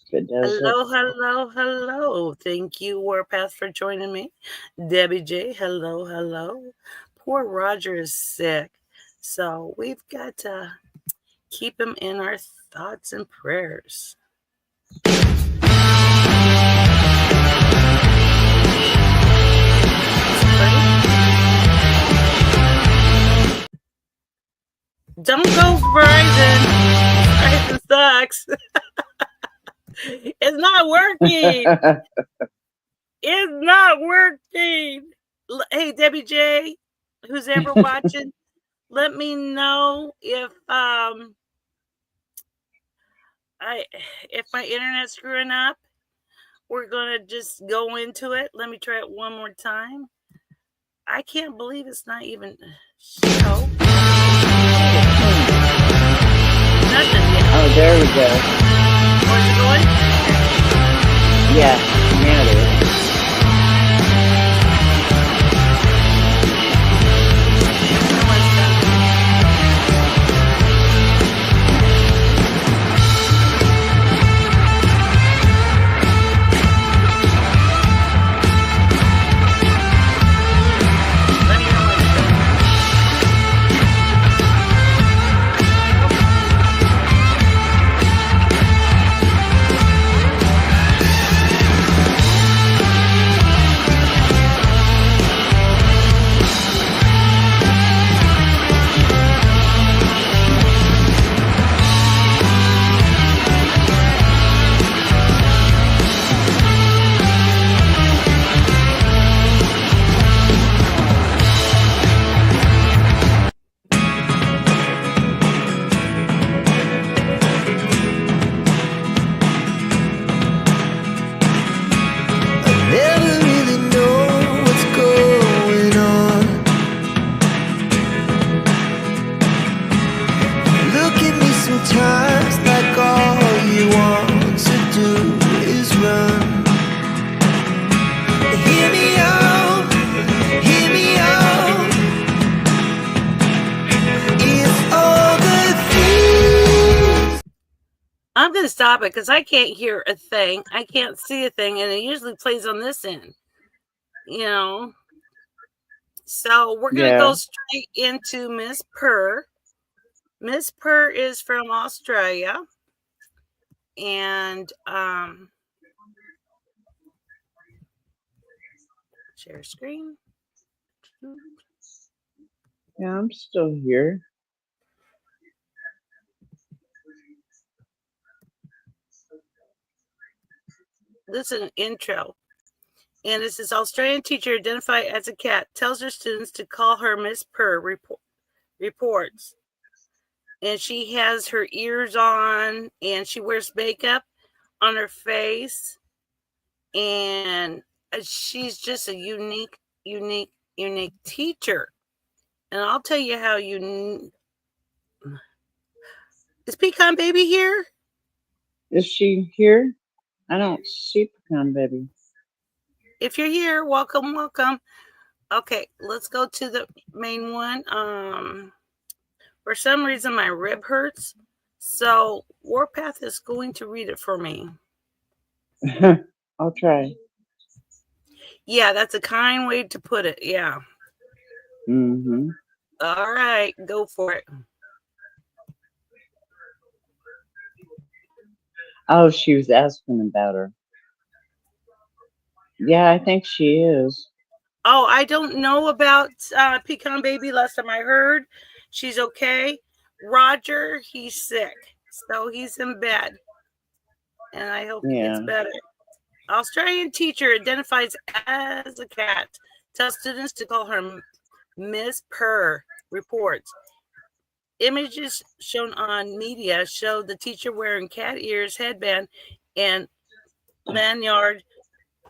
if it does it. Hello. Thank you, Warpath, for joining me. Debbie J, hello. Poor Roger is sick, so we've got to keep him in our thoughts and prayers. Don't go Verizon. Verizon sucks. It's not working. It's not working. Hey, Debbie J, who's ever watching, let me know I if my internet's screwing up. We're gonna just go into it. Let me try it one more time. I can't believe it's not even show. Nothing yet. Oh, there we go. Where's it going? Yeah, now it is. I'm going to stop it because I can't hear a thing. I can't see a thing, and it usually plays on this end, you know. So we're going to go straight into Miss Purr. Miss Purr is from Australia, and share screen. Yeah, I'm still here. This is an intro. And this is Australian teacher identified as a cat tells her students to call her Miss Purr reports. And she has her ears on and she wears makeup on her face. And she's just a unique teacher. And I'll tell you how you... Is Pecan Baby here? Is she here? I don't see Pecan Baby. If you're here, welcome. Okay, let's go to the main one. For some reason, my rib hurts. So Warpath is going to read it for me. I'll try. Yeah, that's a kind way to put it. Yeah. Mm-hmm. All right, go for it. Oh, she was asking about her. Yeah, I think she is. Oh, I don't know about Pecan Baby. Last time I heard, she's okay. Roger, he's sick. So he's in bed. And I hope he gets better. Australian teacher identifies as a cat. Tells students to call her Miss Purr. Reports. Images shown on media show the teacher wearing cat ears, headband, and lanyard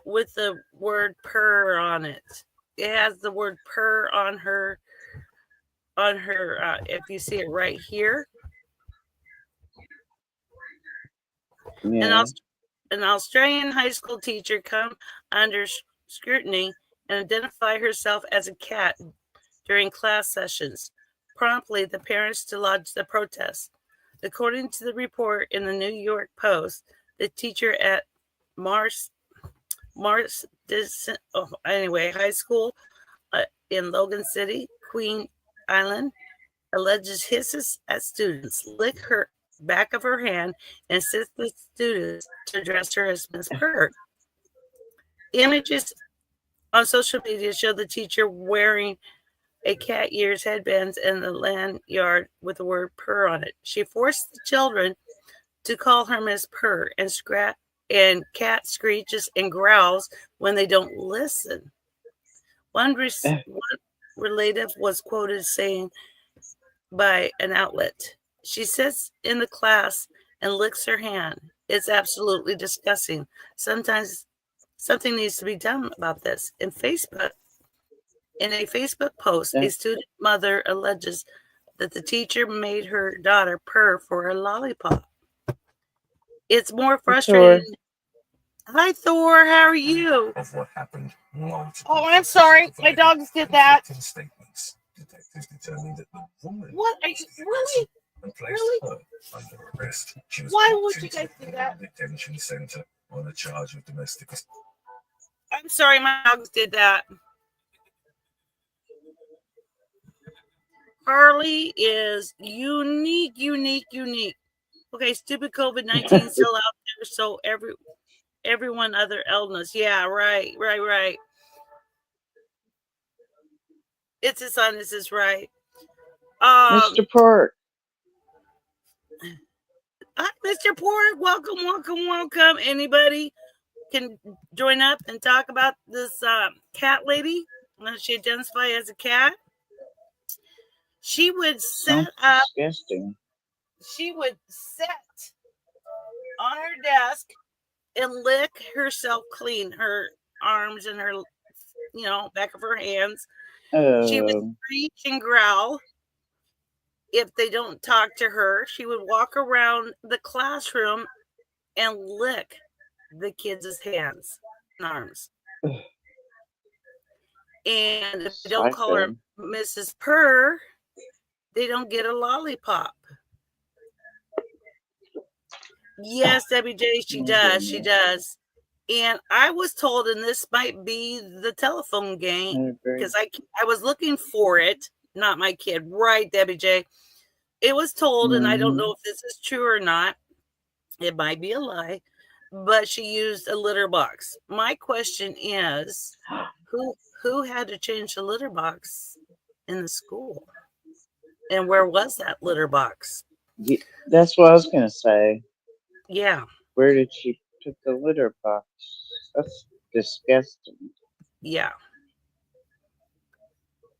with the word purr on it. It has the word purr on her if you see it right here. Yeah. An Australian high school teacher come under scrutiny and identify herself as a cat during class sessions. Promptly, the parents lodged the protest. According to the report in the New York Post, the teacher at Mars High School in Logan City, Queen Island, alleges hisses at students, lick her back of her hand, and insists the students to address her as Miss Purr. Images on social media show the teacher wearing a cat ears headbands in the lanyard with the word Purr on it. She forced the children to call her Miss Purr, and cat screeches and growls when they don't listen. One relative was quoted saying by an outlet, "She sits in the class and licks her hand. It's absolutely disgusting. Sometimes something needs to be done about this." In a Facebook post, a student mother alleges that the teacher made her daughter purr for a lollipop. It's more frustrating. Hi, Thor. How are you? Of what happened. Oh, I'm sorry. My dogs did that. Statements. Detectives determined that the woman What are you really? and placed her under arrest. She was Why would you guys do that? Detention center on a charge of domestic. I'm sorry, my dogs did that. Harley is unique. Okay, stupid COVID-19 still out there, so everyone other illness. Yeah, right. It's his son. This is right. Mr. Purr. Hi, Mr. Purr. Welcome. Anybody can join up and talk about this cat lady when she identifies as a cat. She would set up. Disgusting. She would sit on her desk and lick herself clean, her arms and her, back of her hands. She would screech and growl if they don't talk to her. She would walk around the classroom and lick the kids' hands and arms. And if they don't call her Mrs. Purr, they don't get a lollipop. Yes, Debbie J, she does. And I was told, and this might be the telephone game, because I was looking for it, not my kid, right, Debbie J. It was told, and I don't know if this is true or not, it might be a lie, but she used a litter box. My question is, who had to change the litter box in the school? And where was that litter box? That's what I was going to say. Yeah. Where did she put the litter box? That's disgusting. Yeah.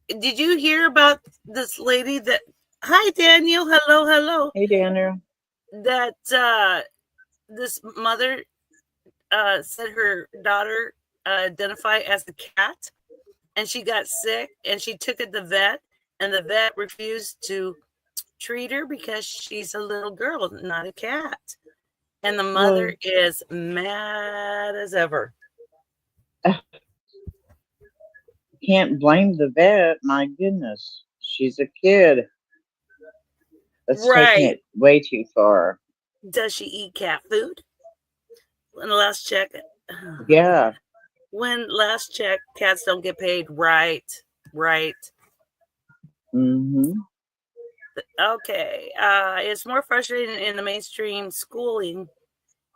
Did you hear about this lady that... Hi, Daniel. Hello. Hey, Daniel. That this mother said her daughter identified as a cat, and she got sick, and she took it to the vet, and the vet refused to treat her because she's a little girl, not a cat. And the mother is mad as ever. Can't blame the vet. My goodness. She's a kid. That's taking it way too far. Does she eat cat food? When last check? Yeah. When last check, cats don't get paid. Right. Mm-hmm. Okay. It's more frustrating in the mainstream schooling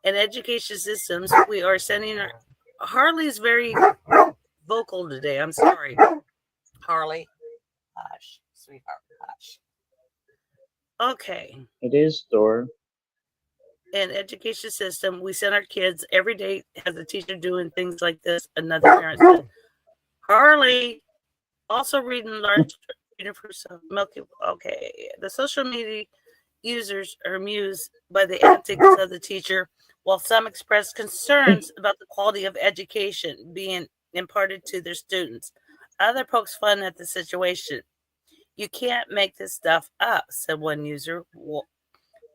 and education systems. We are sending her... Harley's very vocal today. I'm sorry. Harley. Hush, sweetheart. Hush. Okay. It is, Thor. In education system, we send our kids every day as a teacher doing things like this. Another parent said, Harley, also reading large universal milky. Okay. The social media users are amused by the antics of the teacher, while some express concerns about the quality of education being imparted to their students. Other pokes fun at the situation. You can't make this stuff up, said one user,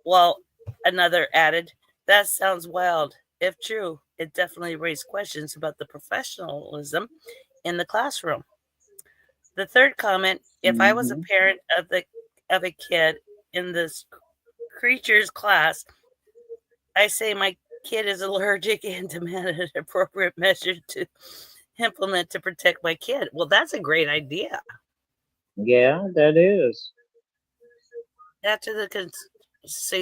while another added, that sounds wild. If true, it definitely raised questions about the professionalism in the classroom. The third comment, if I was a parent of a kid in this creature's class, I say my Kid is allergic and demanded appropriate measures to implement to protect my kid. Well, that's a great idea. Yeah, that is. After the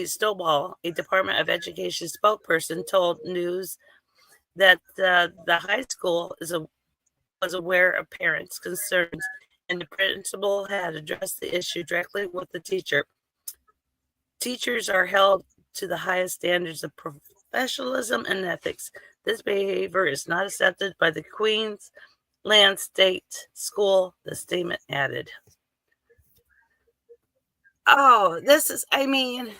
snowball, a Department of Education spokesperson told News that the high school was aware of parents' concerns and the principal had addressed the issue directly with the teacher. Teachers are held to the highest standards of professionalism and ethics. This behavior is not accepted by the Queensland State School, the statement added. Oh, this is, I mean,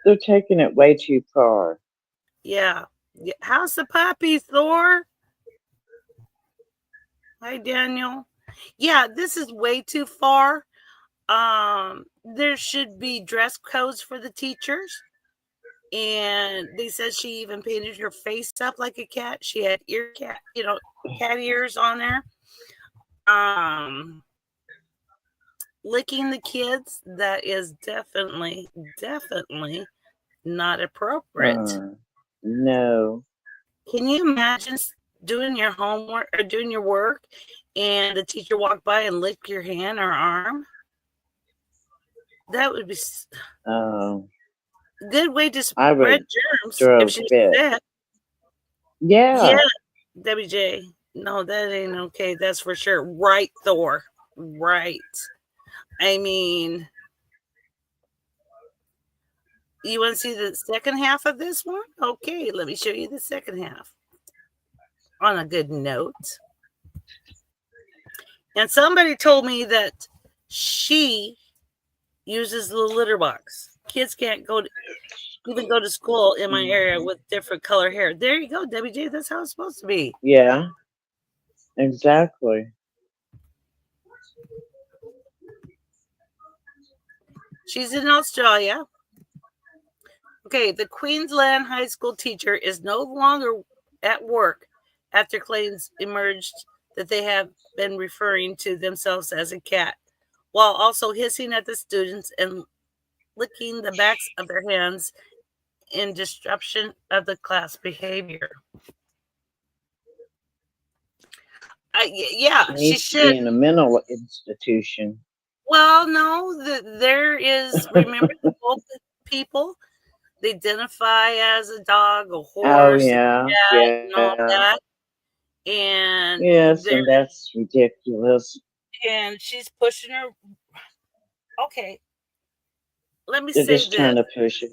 they're taking it way too far. Yeah. How's the puppy, Thor? Hi, Daniel. Yeah, this is way too far. There should be dress codes for the teachers. And they said she even painted her face up like a cat. She had cat ears on there. Licking the kids, that is definitely not appropriate. No. Can you imagine doing your homework or doing your work and the teacher walked by and licked your hand or arm? That would be a good way to spread germs if she's sick. Yeah. WJ. No, that ain't okay. That's for sure. Right, Thor. Right. I mean, you want to see the second half of this one? Okay, let me show you the second half. On a good note. And somebody told me that she uses the litter box. Kids can't even go to school in my area with different color hair. There you go, WJ. That's how it's supposed to be. Yeah, exactly. She's in Australia. Okay, the Queensland high school teacher is no longer at work after claims emerged that they have been referring to themselves as a cat, while also hissing at the students and licking the backs of their hands in disruption of the class behavior. She should be in a mental institution. Well, no, there is. Remember the old people? They identify as a dog, a horse, a cat, and all that. And yes, and that's ridiculous. And she's pushing her. Okay, let me They're say just trying to push it.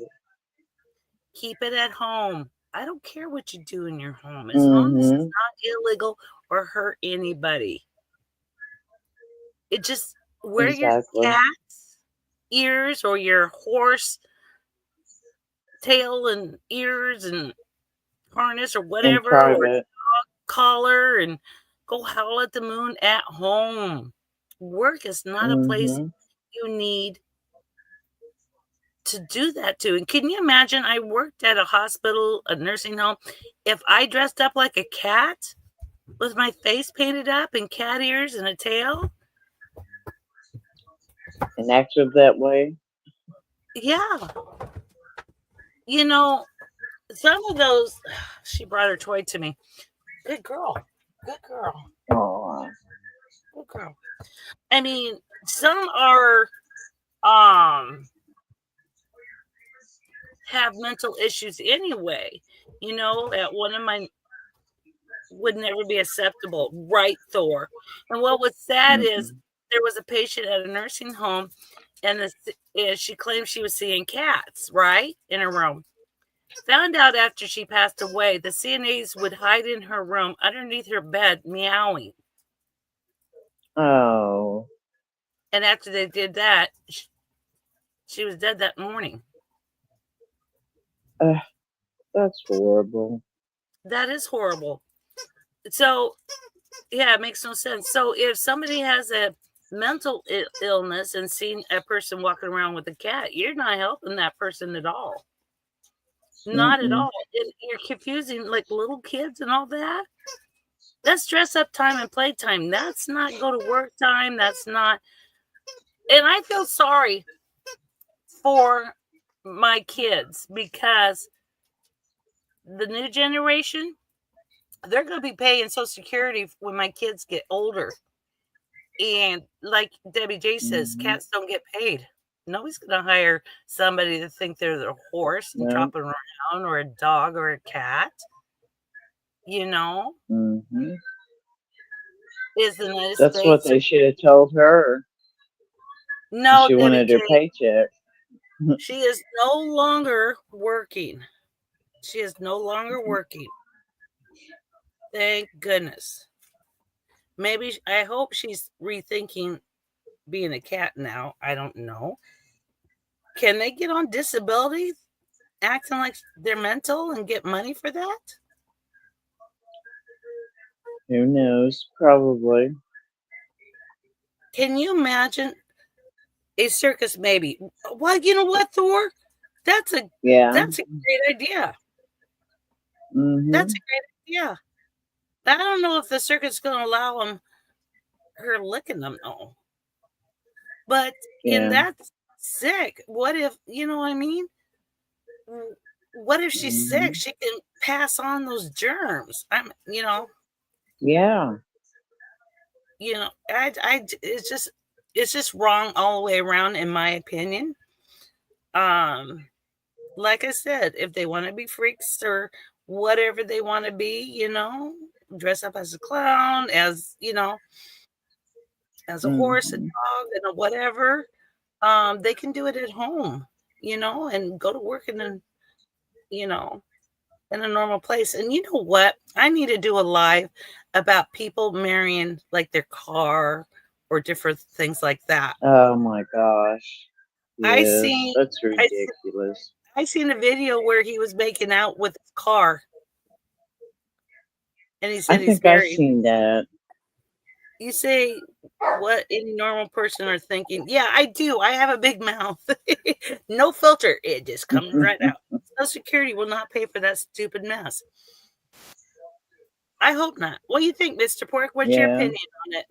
Keep it at home. I don't care what you do in your home, as long as it's not illegal or hurt anybody. It just wear your cat's ears or your horse tail and ears and harness or whatever, or dog collar, and go howl at the moon at home. Work is not a place you need to do that to. And can you imagine? I worked at a hospital, a nursing home. If I dressed up like a cat with my face painted up and cat ears and a tail and acted that way, yeah. You know, some of those. She brought her toy to me. Good girl. Good girl. Oh. Good girl. I mean, some are have mental issues anyway. You know, that one of my would never be acceptable. Right, Thor. And what was sad is there was a patient at a nursing home, and she claimed she was seeing cats, right, in her room. Found out after she passed away, the CNAs would hide in her room underneath her bed, meowing. Oh. And after they did that, she was dead that morning. That's horrible. That is horrible. So, yeah, it makes no sense. So, if somebody has a mental illness and seeing a person walking around with a cat, you're not helping that person at all. Not at all. You're confusing like little kids and all that. That's dress up time and play time. That's not go to work time. That's not. And I feel sorry for my kids, because the new generation, they're going to be paying Social Security when my kids get older. And like Debbie J says, cats don't get paid. Nobody's going to hire somebody to think they're their horse and drop them around, or a dog or a cat. You know? Mm-hmm. Is the United That's States. what they should have told her. No, she Debbie wanted J, her paycheck. she is no longer working. She is no longer working. Thank goodness. Maybe, I hope she's rethinking being a cat now. I don't know. Can they get on disability acting like they're mental and get money for that? Who knows? Probably. Can you imagine a circus? Maybe. Well, you know what, Thor? That's a great idea. Mm-hmm. That's a great idea. I don't know if the circus is going to allow her licking them, though. But in that sick, what if, you know what I mean? What if she's sick? She can pass on those germs. Yeah. It's just wrong all the way around, in my opinion. Like I said, if they want to be freaks or whatever they want to be, dress up as a clown, as as a horse, a dog, and whatever, they can do it at home, and go to work in a normal place. And you know what? I need to do a live about people marrying like their car or different things like that. Oh my gosh. Yes, that's ridiculous. I seen a video where he was making out with his car. And he said he's married. I've seen that. You say what any normal person are thinking. Yeah, I do. I have a big mouth. No filter. It just comes right out. Social Security will not pay for that stupid mess. I hope not. What do you think, Mr. Pork? What's your opinion on it?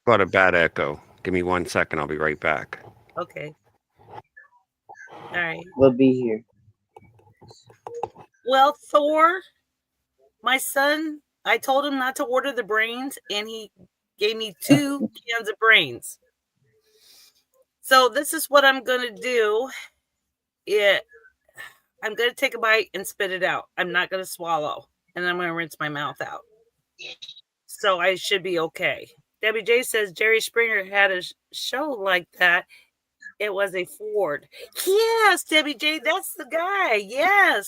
Got a bad echo. Give me 1 second. I'll be right back. Okay. All right. We'll be here. Well, Thor, my son, I told him not to order the brains, and he gave me 2 cans of brains. So this is what I'm going to do. I'm going to take a bite and spit it out. I'm not going to swallow, and I'm going to rinse my mouth out. So I should be okay. Debbie J says Jerry Springer had a show like that. It was a Ford. Yes, Debbie J, that's the guy. Yes.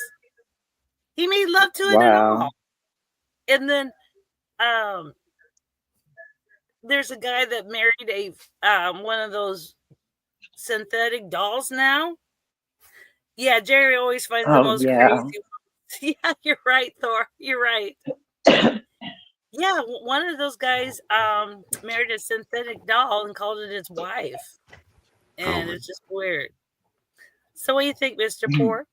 He made love to it and all. And then there's a guy that married one of those synthetic dolls now. Yeah, Jerry always finds the most crazy ones. Yeah, you're right, Thor. You're right. Yeah, one of those guys married a synthetic doll and called it his wife. And it's just weird. So what do you think, Mr. Pork?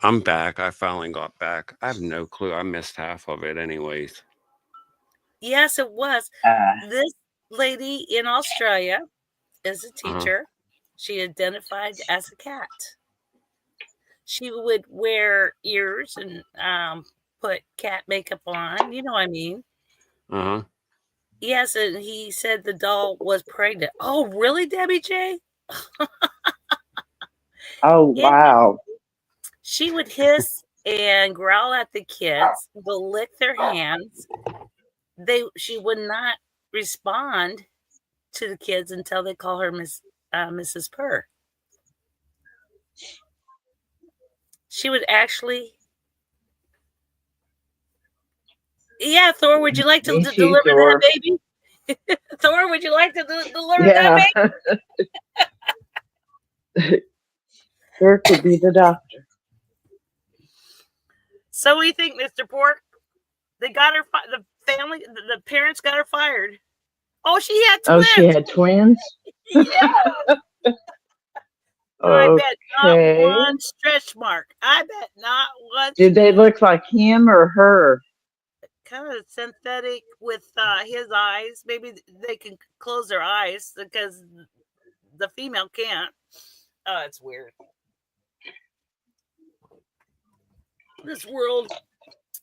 I'm back. I finally got back. I have no clue. I missed half of it anyways. Yes, it was. This lady in Australia is a teacher. She identified as a cat. She would wear ears and put cat makeup on. You know what I mean? Yes, and he said the doll was pregnant. Oh, really, Debbie J? Oh, wow. She would hiss and growl at the kids, but lick their hands. She would not respond to the kids until they call her Mrs. Purr. She would actually... Yeah, Thor, would you like to deliver that baby? Thor, would you like to deliver that baby? Thor could be the doctor. So what do you think, Mr. Pork? They got her, the parents got her fired. Oh, she had twins. Oh, she had twins? Yeah. I bet not one stretch mark. I bet not one. Did they look like him or her? Kind of synthetic with his eyes. Maybe they can close their eyes because the female can't. Oh, it's weird. This world,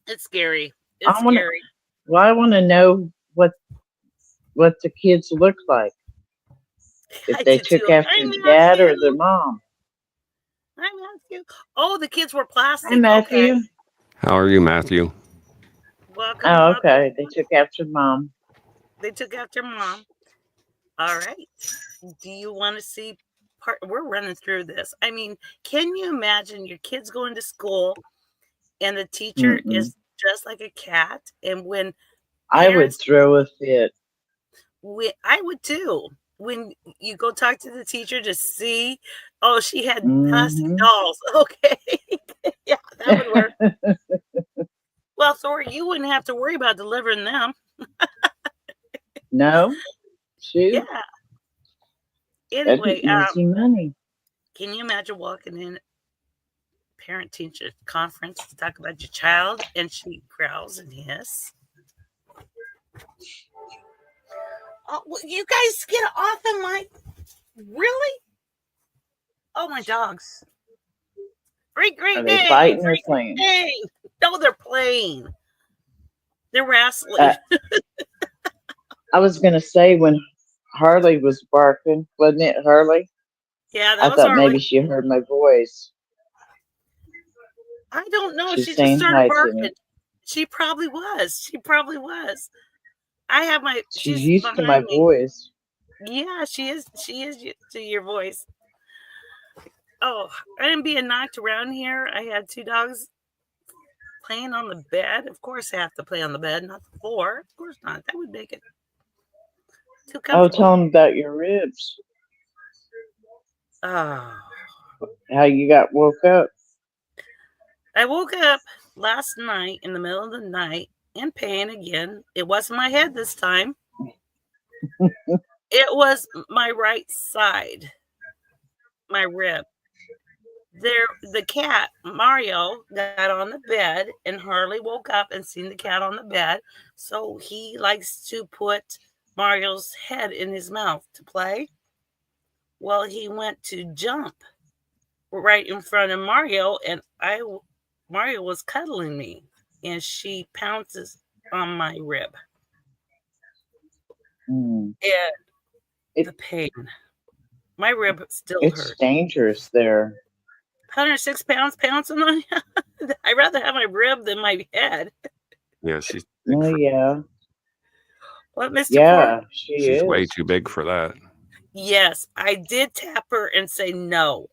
it's scary. It's scary. Well, I want to know what the kids look like. If they took after dad or their mom. Hi, Matthew. Oh, the kids were plastic. Hi, Matthew. Okay. How are you, Matthew? Welcome. Oh, okay. They took after mom. They took after mom. All right. Do you want to see part? We're running through this. I mean, can you imagine your kids going to school and the teacher is just like a cat? And when I would throw a fit. I would too. When you go talk to the teacher to see, oh, she had plastic dolls. Okay. Yeah, that would work. Well, Thor, you wouldn't have to worry about delivering them. No? Shoot. Yeah. Anyway, easy money. Can you imagine walking in parent-teacher conference to talk about your child and she growls and hiss? Oh, you guys get off of my... Really? Oh, my dogs. Great Are day. they fighting or playing? No, they're playing. They're wrestling. I was going to say when Harley was barking, wasn't it Harley? Yeah, that was I thought Harley. maybe she heard my voice. I don't know. She's she saying just started hi barking. to me. She probably was. I have my... She's used to my voice. Yeah, she is to your voice. Oh, I didn't be knocked around here. I had two dogs playing on the bed. Of course, I have to play on the bed, not the floor. Of course not. That would make it too comfortable. Oh, tell them about your ribs. Oh. How you got woke up? I woke up last night in the middle of the night in pain again. It wasn't my head this time. It was my right side, my rib. The cat, Mario, got on the bed and Harley woke up and seen the cat on the bed. So he likes to put Mario's head in his mouth to play. Well, he went to jump right in front of Mario and Mario was cuddling me and she pounces on my rib. And the pain. My rib still hurts. It's dangerous there. 106 pounds pouncing on you. I'd rather have my rib than my head. Yeah, she's big yeah. What, Mr. Yeah, Purr? She's way too big for that. Yes, I did tap her and say no.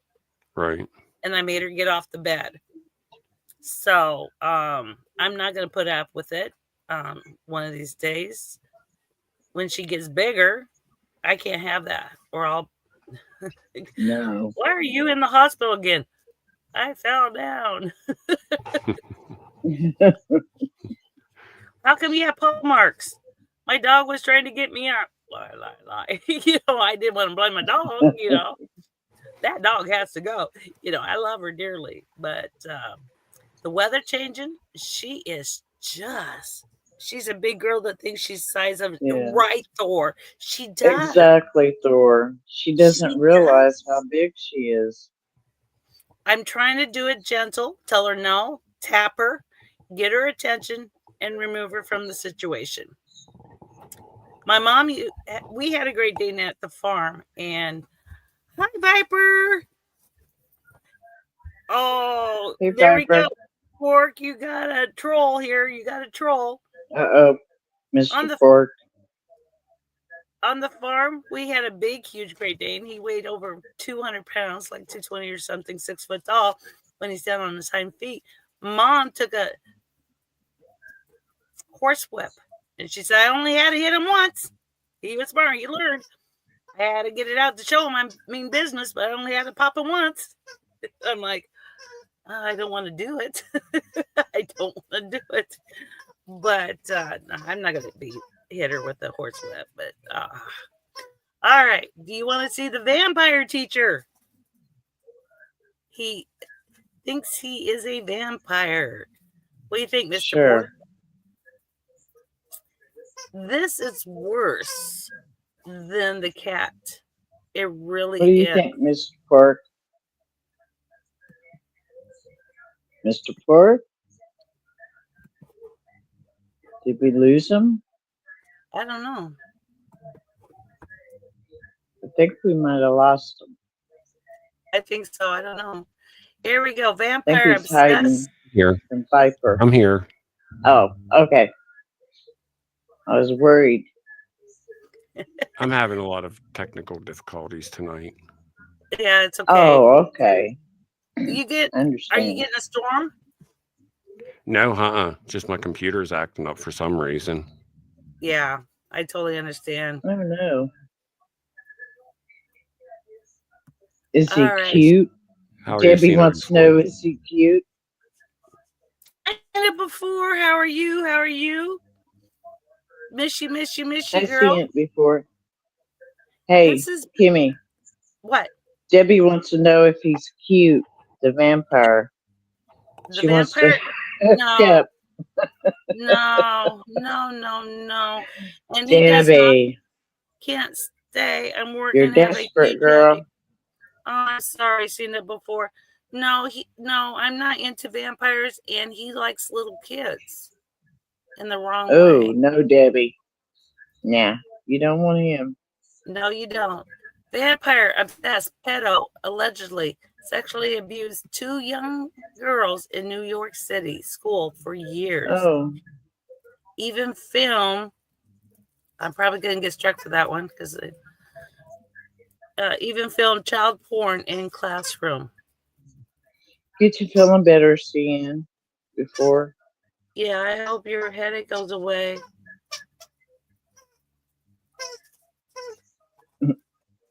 Right. And I made her get off the bed. So I'm not going to put up with it one of these days. When she gets bigger, I can't have that. Or I'll... No. Why are you in the hospital again? I fell down. How come you have paw marks? My dog was trying to get me up. Lie. I didn't want to blame my dog. That dog has to go. I love her dearly. But the weather changing, she's a big girl that thinks she's the size of right, Thor. She does. Exactly, Thor. She doesn't realize how big she is. I'm trying to do it gentle. Tell her no. Tap her. Get her attention and remove her from the situation. My mom, we had a great day at the farm. And hi, Viper. Oh, hey, there Viper. We go. Pork, you got a troll here. You got a troll. Uh-oh, Mr. Pork. On the farm, we had a big, huge Great Dane. He weighed over 200 pounds, like 220 or something, 6 foot tall, when he's down on his hind feet. Mom took a horse whip, and she said, I only had to hit him once. He was smart. He learned. I had to get it out to show him I mean business, but I only had to pop him once. I'm like, I don't want to do it. I don't want to do it. But I'm not going to hit her with the horse whip. But all right. Do you want to see the vampire teacher? He thinks he is a vampire. What do you think, Mr. Sure. Porter? This is worse than the cat It really What do you is. think, Mr. Purr? Mr. Purr? Did we lose him? I don't know. I think we might have lost him. I think so. I don't know. Here we go. I think Vampire he's hiding obsessed. Here. from Piper. I'm here. Oh, okay. I was worried. I'm having a lot of technical difficulties tonight. Yeah, it's okay. Oh, okay. You get? I Are you understand. getting a storm? No, just my computer's acting up for some reason. Yeah, I totally understand. I don't know. Is he All right. cute? How are you Debbie seeing it wants to know, is he cute? I had it before. How are you? How are you? Miss you, miss you, miss you, I've girl. seen it before. Hey, This is Kimmy. what? Debbie wants to know if he's cute, the vampire. The She wants to vampire? hook No, up. no, no, no, no. And he does not, Debbie, can't stay. I'm you're working at desperate, vacation. girl. Oh, I'm sorry, seen it before. No, I'm not into vampires, and he likes little kids in the wrong Oh, way. no, Debbie. Nah, you don't want him. No, you don't. Vampire obsessed pedo allegedly sexually abused 2 young girls in New York City school for years. Oh, Even film. I'm probably going to get struck for that one because even filmed child porn in classroom. get you feeling better, CN, before. Yeah, I hope your headache goes away.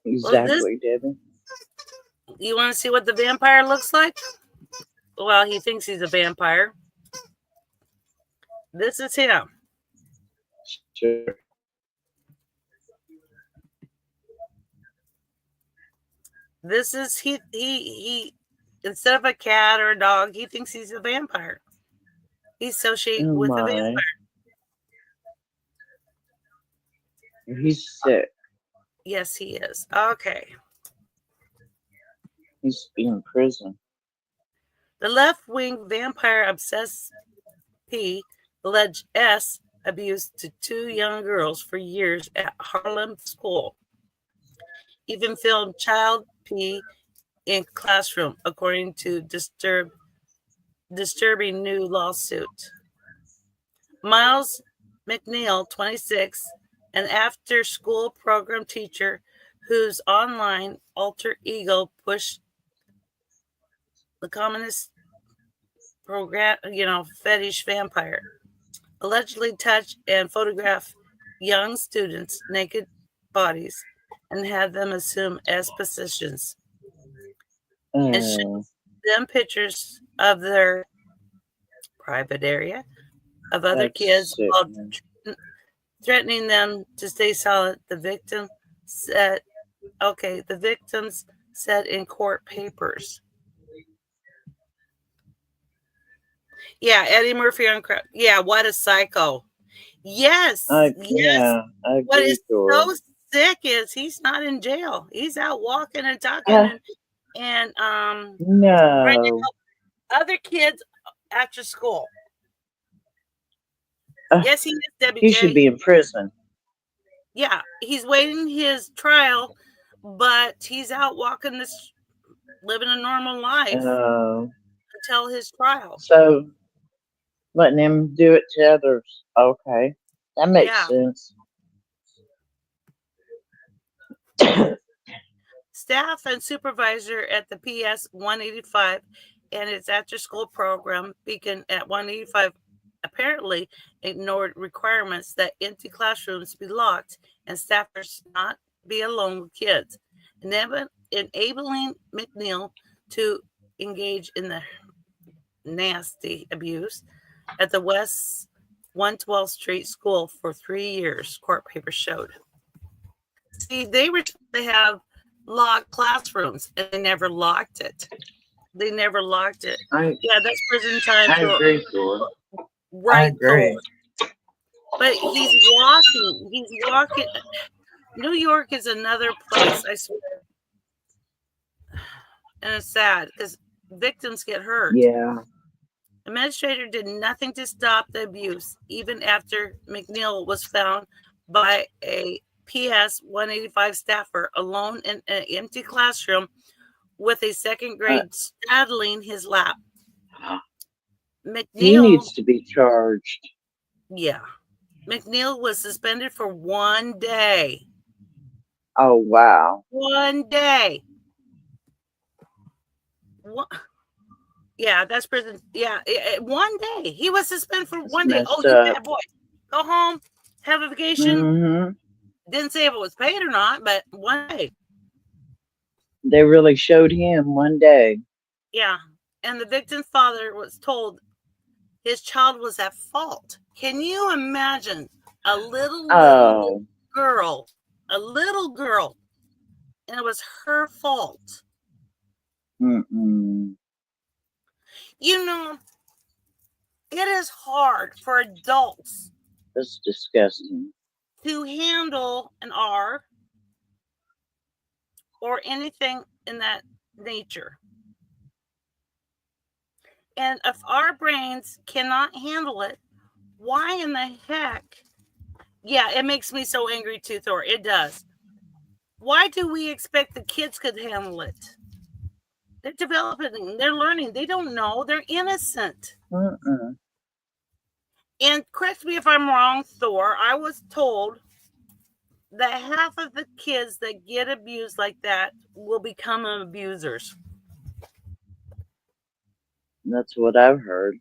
Exactly, Debbie. You want to see what the vampire looks like? Well, he thinks he's a vampire. This is him. Sure. This is he instead of a cat or a dog, he thinks he's a vampire. He associates with a vampire. He's sick. Yes, he is. Okay. He's in prison. The left-wing vampire obsessed P alleged S abused to 2 young girls for years at Harlem school. Even filmed child P in classroom, according to disturbing new lawsuit. Miles McNeil, 26, an after-school program teacher whose online alter ego pushed the communist program, fetish vampire, allegedly touched and photographed young students' naked bodies and had them assume S positions. And showed them pictures of their private area of other kids sick, while threatening them to stay silent. The victims said in court papers. Yeah, Eddie Murphy on crap. Yeah, what a psycho. Yes. Yeah, I agree. What is so sick is he's not in jail. He's out walking and talking and trying to help other kids after school. Yes, he is, Debbie He J. should be in prison. Yeah, he's waiting his trial, but he's out walking living a normal life until his trial. So letting him do it to others. Okay, that makes sense. Staff and supervisor at the PS 185 and its after-school program, Beacon at 185, apparently ignored requirements that empty classrooms be locked and staffers not be alone with kids, enabling McNeil to engage in the nasty abuse at the West 112th Street School for 3 years, court papers showed. See, they were supposed to have locked classrooms, and they never locked it. Yeah, that's prison time. I agree, Dora. Right, Thor. But he's walking. New York is another place, I swear. And it's sad because victims get hurt. Yeah. Administrator did nothing to stop the abuse, even after McNeil was found by a PS 185 staffer alone in an empty classroom with a second grade straddling his lap. McNeil, he needs to be charged. Yeah. McNeil was suspended for 1 day. Oh, wow. 1 day. What? Yeah, that's prison. Yeah, 1 day. He was suspended for 1 day. Oh, you bad boy. Go home, have a vacation. Mm-hmm. Didn't say if it was paid or not, but 1 day. They really showed him 1 day. Yeah. And the victim's father was told his child was at fault. Can you imagine a little girl, and it was her fault? Mm-mm. You know, it is hard for adults. That's disgusting. To handle an R or anything in that nature. And if our brains cannot handle it, why in the heck? Yeah, it makes me so angry too, Thor. It does. Why do we expect the kids could handle it? They're developing, they're learning, they don't know, they're innocent. Mm-mm. And correct me if I'm wrong, Thor, I was told that half of the kids that get abused like that will become abusers. That's what I've heard.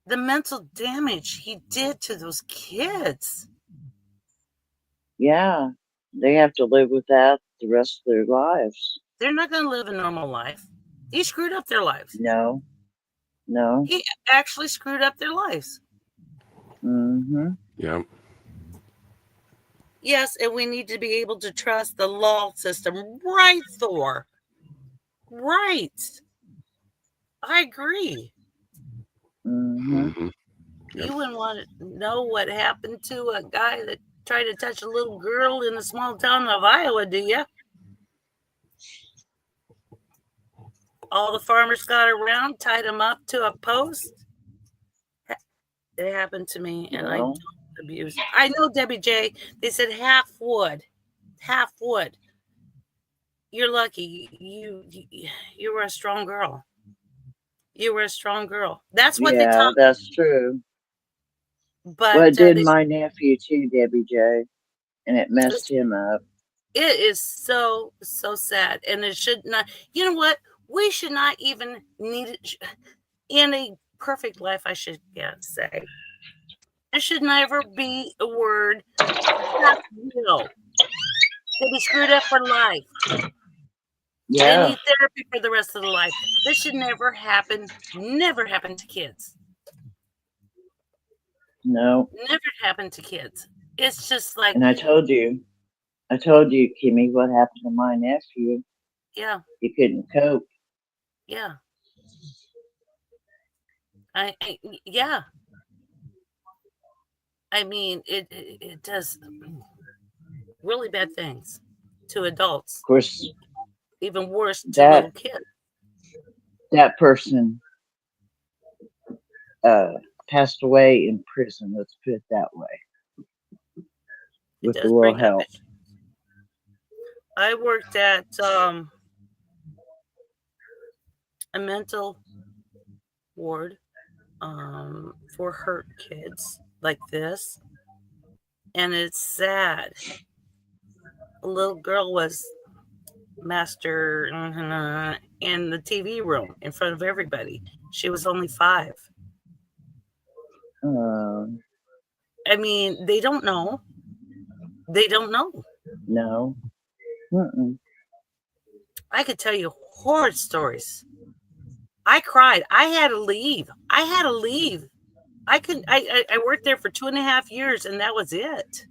The mental damage he did to those kids. Yeah, they have to live with that the rest of their lives. They're not going to live a normal life. He screwed up their lives. No. He actually screwed up their lives. Mm-hmm. Yep. Yes, and we need to be able to trust the law system. Right, Thor? Right. I agree. Mm-hmm. Mm-hmm. Yep. You wouldn't want to know what happened to a guy that tried to touch a little girl in a small town of Iowa, do you? All the farmers got around, tied him up to a post. It happened to me, and I don't abuse. I know, Debbie J. They said half wood. You're lucky. You were a strong girl. That's what they taught. Yeah, that's true. But well, it did my nephew too, Debbie J, and it messed him up. It is so sad, and it should not. You know what? We should not even need it in a perfect life. I should say there should never be a word half real. They be screwed up for life. Yeah. They need therapy for the rest of their life. This should never happen. Never happen to kids. No. Never happen to kids. It's just like. And I told you, Kimmy, what happened to my nephew. Yeah. He couldn't cope. Yeah. Yeah. I mean, it does really bad things to adults. Of course. Even worse to little kids. That person passed away in prison, let's put it that way. With a little help. I worked at a mental ward for hurt kids like this. And it's sad. A little girl was master in the TV room in front of everybody. She was only 5. I mean, they don't know. No. Mm-mm. I could tell you horrid stories. I cried. I had to leave. I worked there for 2.5 years, and that was it.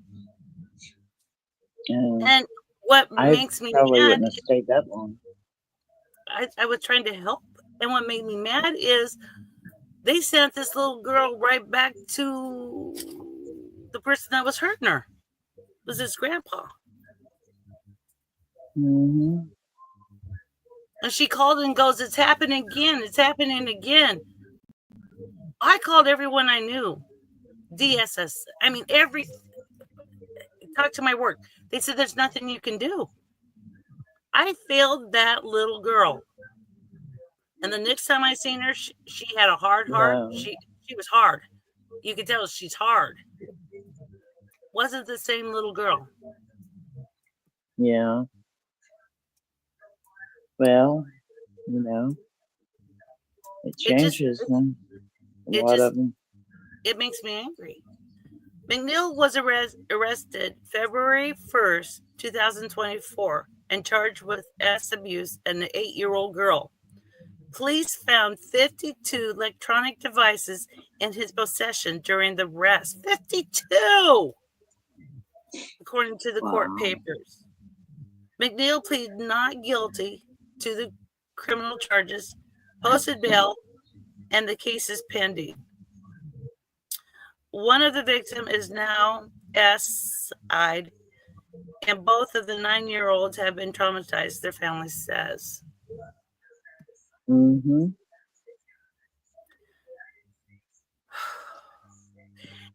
And what makes me probably mad, wouldn't have stayed that long. I was trying to help, and what made me mad is they sent this little girl right back to the person that was hurting her. It was his grandpa. Mm-hmm. And she called and goes, "It's happening again. It's happening again." I called everyone I knew. DSS. I mean, talk to my work. They said there's nothing you can do. I failed that little girl. And the next time I seen her, she had a hard heart. Wow. She was hard. You could tell she's hard. Wasn't the same little girl. Yeah. Well, it changes them. A lot of them. It makes me angry. McNeil was arrested February 1st, 2024, and charged with abuse and an 8-year-old girl. Police found 52 electronic devices in his possession during the arrest. 52! According to the court papers. McNeil pleaded not guilty to the criminal charges, posted bail, and the case is pending. One of the victims is now SI'd, and both of the 9-year-olds have been traumatized, their family says. Mm-hmm.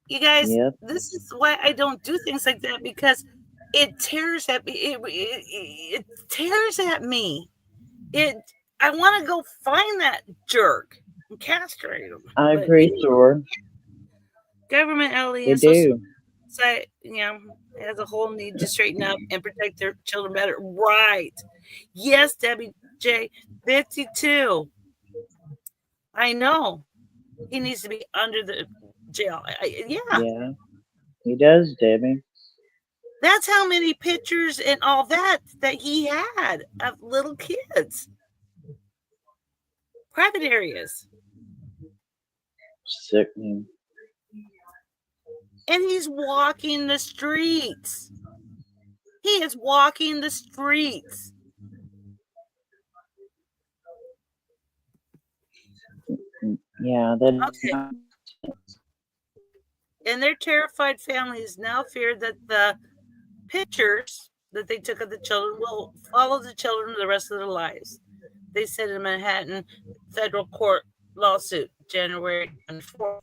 You guys, This is why I don't do things like that, because it tears at me. It tears at me. I want to go find that jerk and castrate him. I agree, Thor. Government LE they do. Site, has a whole need to straighten up and protect their children better. Right. Yes, Debbie J. 52. I know. He needs to be under the jail. Yeah, he does, Debbie. That's how many pictures and all that he had of little kids. Private areas. Sickening. And he's walking the streets. He is walking the streets. Yeah, okay. And their terrified families now fear that the pictures that they took of the children will follow the children the rest of their lives. They said in Manhattan federal court lawsuit, January 24th,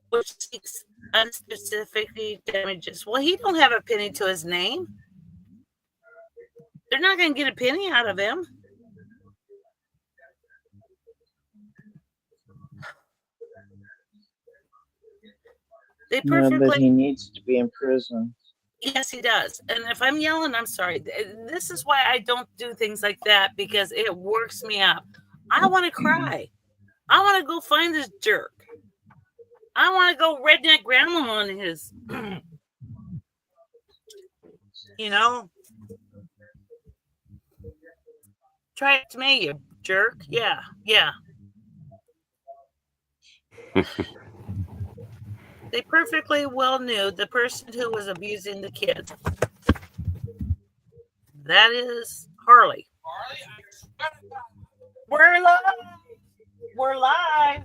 which seeks unspecific damages. Well, he don't have a penny to his name. They're not going to get a penny out of him. They perfectly. No, but he needs to be in prison. Yes, he does. And if I'm yelling, I'm sorry. This is why I don't do things like that, because it works me up. I want to cry. I want to go find this jerk. I want to go redneck grandma on his. Try it to me, you jerk. Yeah. They perfectly well knew the person who was abusing the kids. That is Harley. We're live.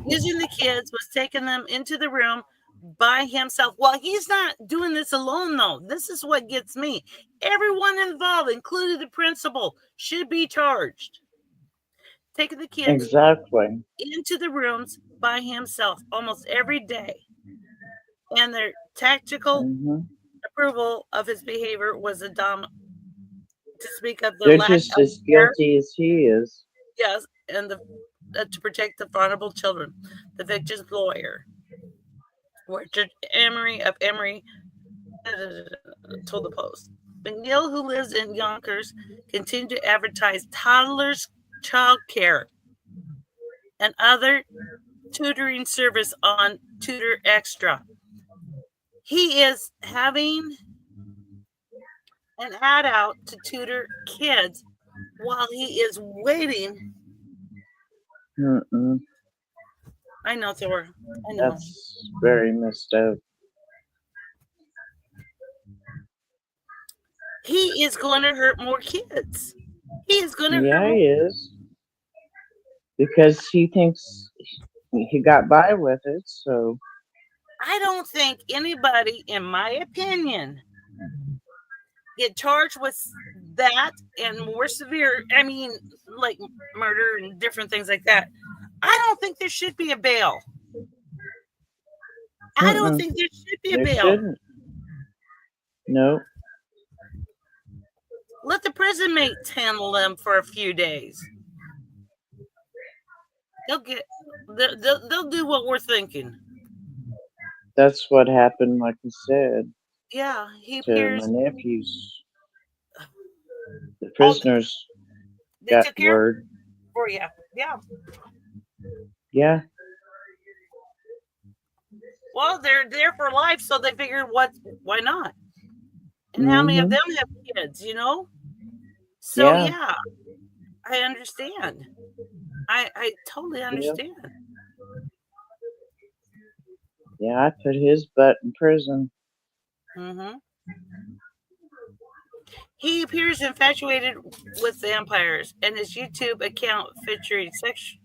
Using the kids was taking them into the room by himself. Well, he's not doing this alone, though. This is what gets me. Everyone involved, including the principal, should be charged. Taking the kids into the rooms by himself almost every day. And their tactical approval of his behavior was a to speak of the They're lack just of as guilty as he is. Yes, and to protect the vulnerable children. The victim's lawyer, Richard Emery of Emery, told the Post. McNeil, who lives in Yonkers, continued to advertise toddlers' child care and other tutoring service on Tutor Extra. He is having an ad out to tutor kids while he is waiting. I know, Thor. I know. That's very messed up. He is going to hurt more kids. He is going to hurt more. He is. Because he thinks he got by with it, so. I don't think anybody, in my opinion, get charged with that and more severe, I mean, like murder and different things like that, I don't think there should be a bail. I don't think there should be a There bail. shouldn't. No. Let the prison mates handle them for a few days. They'll do what we're thinking. That's what happened, like I said, Yeah, he to appears. my nephews. The prisoners They got took care word. for you. Yeah. Yeah. Well, they're there for life, so they figured, why not? And how many of them have kids, you know? So yeah, I understand. I totally understand. Yeah, I put his butt in prison. Mm-hmm. He appears infatuated with vampires, and his YouTube account featuring sex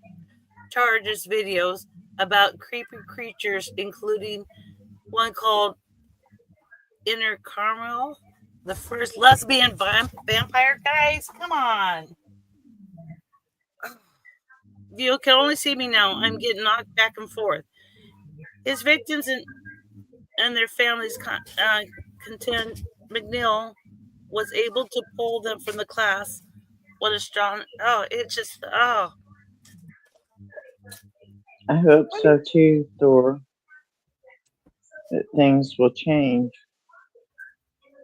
charges videos about creepy creatures, including one called Inner Carmel, the first lesbian vampire. Guys, come on. You can only see me now. I'm getting knocked back and forth. His victims and their families contend McNeil was able to pull them from the class. What a strong... Oh, it just... Oh. I hope so too, Thor. That things will change.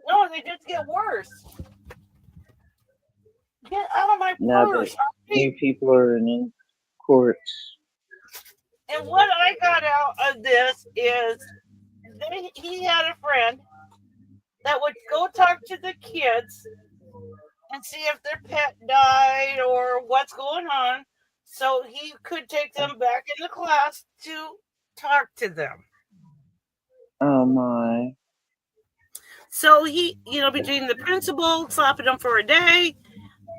No, they just get worse. Get out of my Now purse. that new people are in courts. And what I got out of this is he had a friend that would go talk to the kids and see if their pet died or what's going on, so he could take them back in the class to talk to them. Oh my. So he, between the principal slapping them for a day,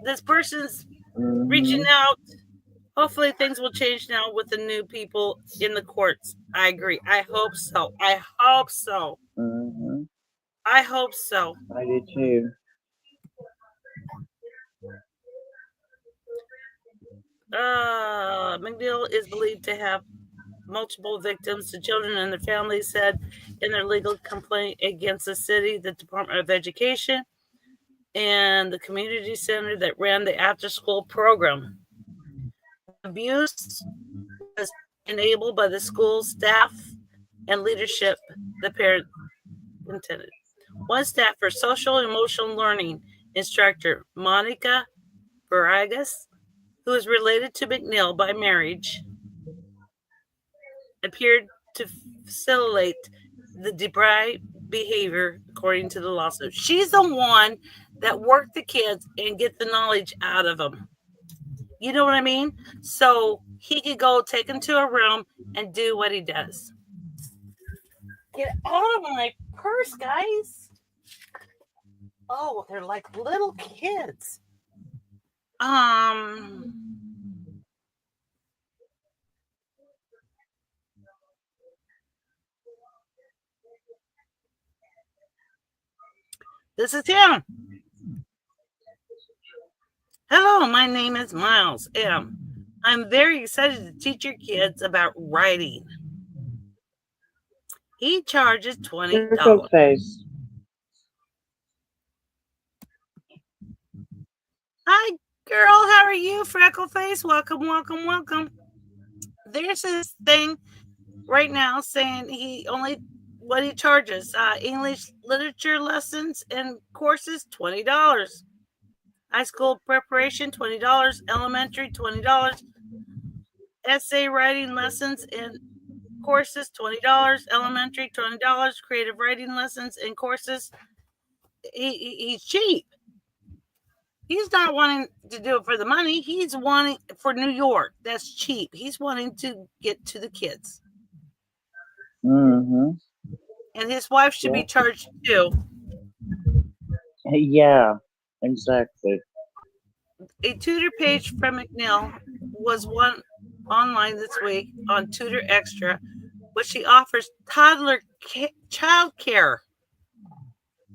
this person's reaching out. Hopefully things will change now with the new people in the courts. I agree. I hope so. I hope so. I hope so. I do too. McNeil is believed to have multiple victims. The children and their families said in their legal complaint against the city, the Department of Education, and the community center that ran the after-school program. Abuse was enabled by the school staff and leadership, the parent intended. One staff for social and emotional learning instructor, Monica Barragas, who is related to McNeil by marriage, appeared to facilitate the depraved behavior according to the lawsuit. She's the one that worked the kids and get the knowledge out of them. You know what I mean? So he could go take them to a room and do what he does. Get out of my purse, guys. Oh, they're like little kids. This is him. Hello, my name is Miles M. I'm very excited to teach your kids about writing. He charges $20. Freckleface. Hi, girl. How are you, Freckleface? Welcome, welcome, welcome. There's this thing right now saying what he charges. English literature lessons and courses, $20. High school preparation, $20. Elementary, $20. Essay writing lessons and courses, $20. Elementary, $20. Creative writing lessons and courses. He's cheap. He's not wanting to do it for the money. He's wanting for New York. That's cheap. He's wanting to get to the kids. And his wife should be charged too. Yeah, exactly. A tutor page from McNeil was one online this week on Tutor Extra, which she offers toddler child care.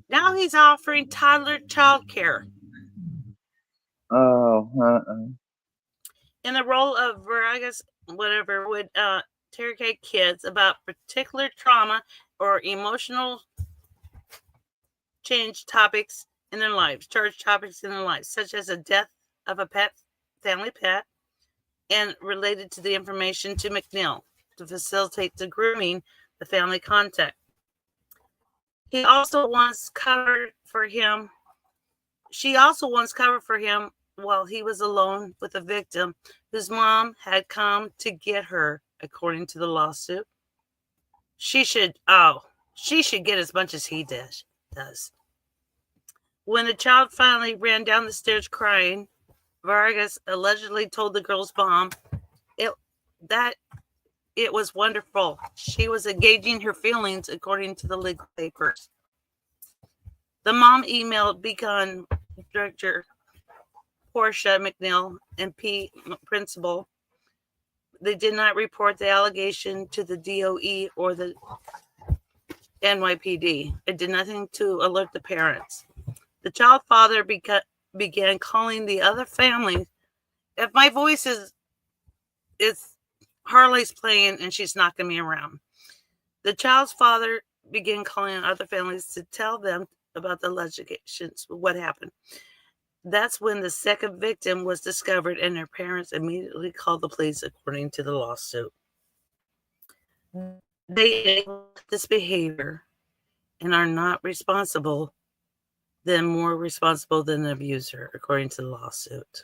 Now he's offering toddler childcare. Oh, In the role of Vargas, whatever, would interrogate kids about particular trauma or emotional change topics in their lives, charged topics in their lives, such as the death of a family pet, and related to the information to McNeil to facilitate the grooming, the family contact. He also once covered for him. She also once covered for him while he was alone with a victim whose mom had come to get her, according to the lawsuit. She should get as much as he does. When the child finally ran down the stairs crying, Vargas allegedly told the girl's mom that it was wonderful. She was engaging her feelings, according to the legal papers. The mom emailed Beacon director Portia McNeil and principal. They did not report the allegation to the DOE or the NYPD. It did nothing to alert the parents. The child father began calling the other family. If my voice is Harley's playing and she's knocking me around. The child's father began calling other families to tell them about the allegations, what happened. That's when the second victim was discovered and their parents immediately called the police, according to the lawsuit. They enabled this behavior and are not responsible, then more responsible than the abuser, according to the lawsuit.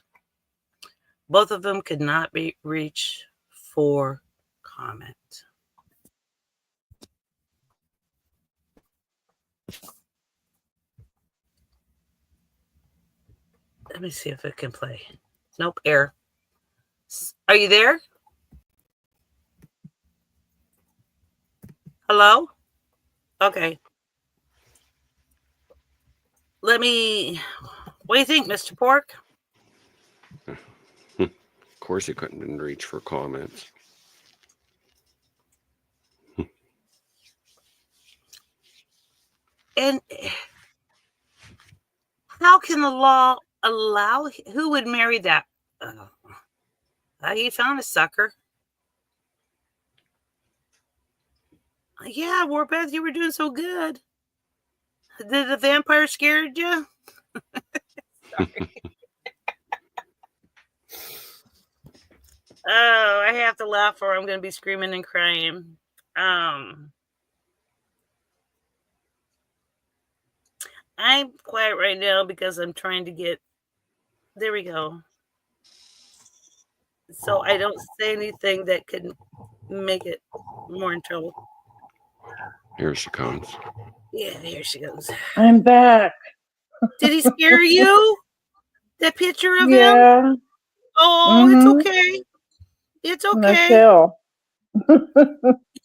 Both of them could not be reached for comment. Let me see if it can play. Nope, error. Are you there? Hello? Okay. What do you think, Mr. Pork? Of course he couldn't reach for comments. And how can the law allow, who would marry that? He found a sucker. Yeah, Warpath, you were doing so good. Did the vampire scared you? Sorry. Oh, I have to laugh or I'm going to be screaming and crying. I'm quiet right now because I'm trying to get... There we go. So I don't say anything that could make it more in trouble. Here she comes. Yeah, here she goes. I'm back. Did he scare you? That picture of him? Yeah. Oh, It's okay. It's okay. Michelle.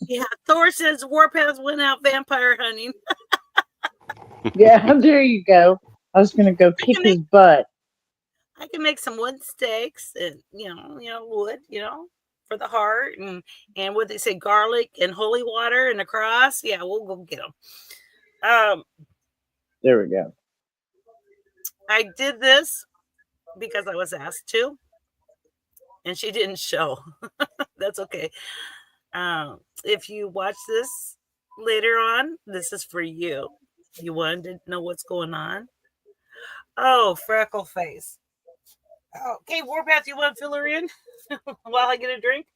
Yeah, Thor says Warpath went out vampire hunting. Yeah, there you go. I was going to go kick his butt. I can make some wood stakes and, wood, for the heart. And what they say, garlic and holy water and a cross. Yeah, we'll go get them. There we go. I did this because I was asked to. And she didn't show. That's okay. If you watch this later on, this is for you. You wanted to know what's going on? Oh, freckle face. Okay, Warpath, you want to fill her in while I get a drink?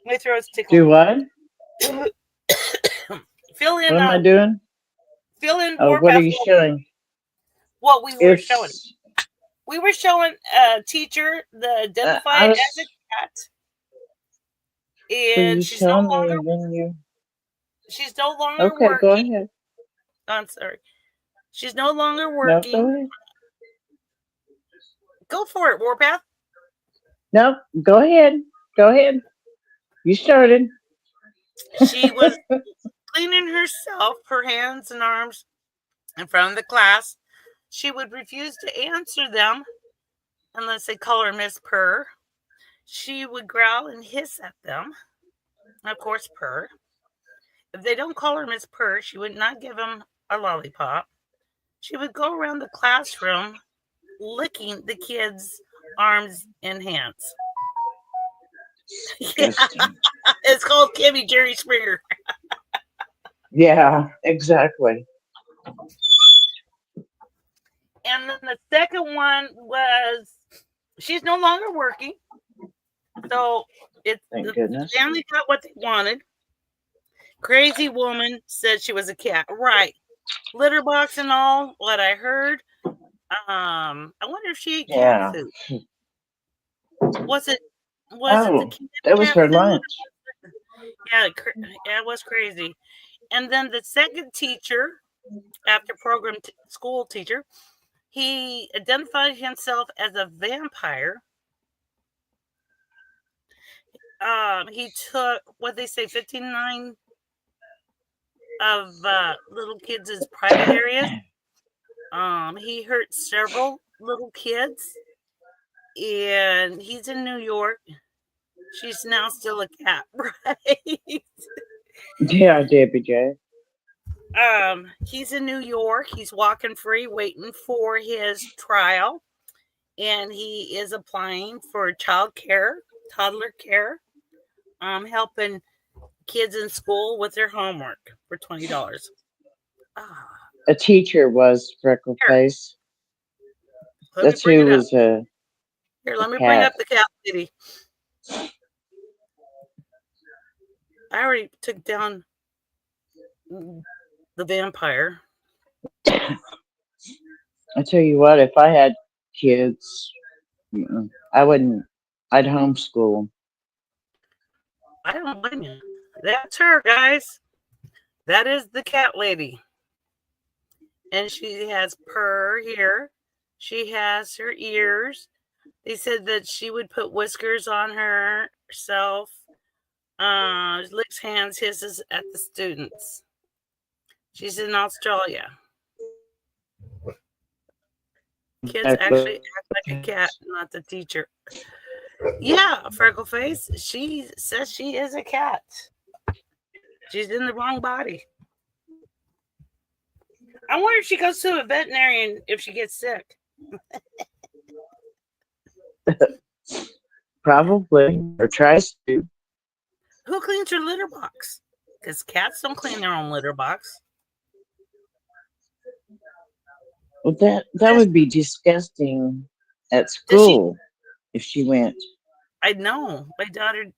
My throat's tickling. Do what? Fill in. What am I doing? Fill in. Oh, what are you showing? What we were showing. We were showing a teacher the Identifies as a cat. And she's no longer. She's no longer working. Okay, go ahead. I'm sorry. She's no longer working. No, go ahead. Go for it, Warpath. No, go ahead. Go ahead. You started. She was cleaning herself, her hands and arms in front of the class. She would refuse to answer them unless they call her Miss Purr. She would growl and hiss at them. Of course, Purr. If they don't call her Miss Purr, she would not give them a lollipop. She would go around the classroom licking the kids' arms and hands. Yeah, Disgusting. it's called Kimmy Jerry Springer. Yeah, exactly. And then the second one was she's no longer working. So the goodness. family got what they wanted. Crazy woman said she was a cat. Right. Litter box and all, what I heard. I wonder if she ate cat food. Was it the that was cat her food? lunch. Yeah, it was crazy. And then the second teacher, after program school teacher, he identified himself as a vampire. He took what they say 59 of little kids' private areas. He hurt several little kids, and he's in New York. She's now still a cat, right? Yeah, Debbie J. He's in New York. He's walking free, waiting for his trial, and he is applying for child care, toddler care, helping kids in school with their homework for $20. A teacher was Freckle Face. That's who was a. Here, let me bring up the cat lady. I already took down the vampire. I tell you what, if I had kids, I wouldn't. I'd homeschool them. I don't blame you. That's her, guys. That is the cat lady. And she has Purr here. She has her ears. They said that she would put whiskers on herself. Licks hands, hisses at the students. She's in Australia. Kids actually act like a cat, not the teacher. Yeah, Freckle Face. She says she is a cat. She's in the wrong body. I wonder if she goes to a veterinarian if she gets sick. Probably, or tries to. Who cleans her litter box? Because cats don't clean their own litter box. Well, that would be disgusting at school if she went. I know. My daughter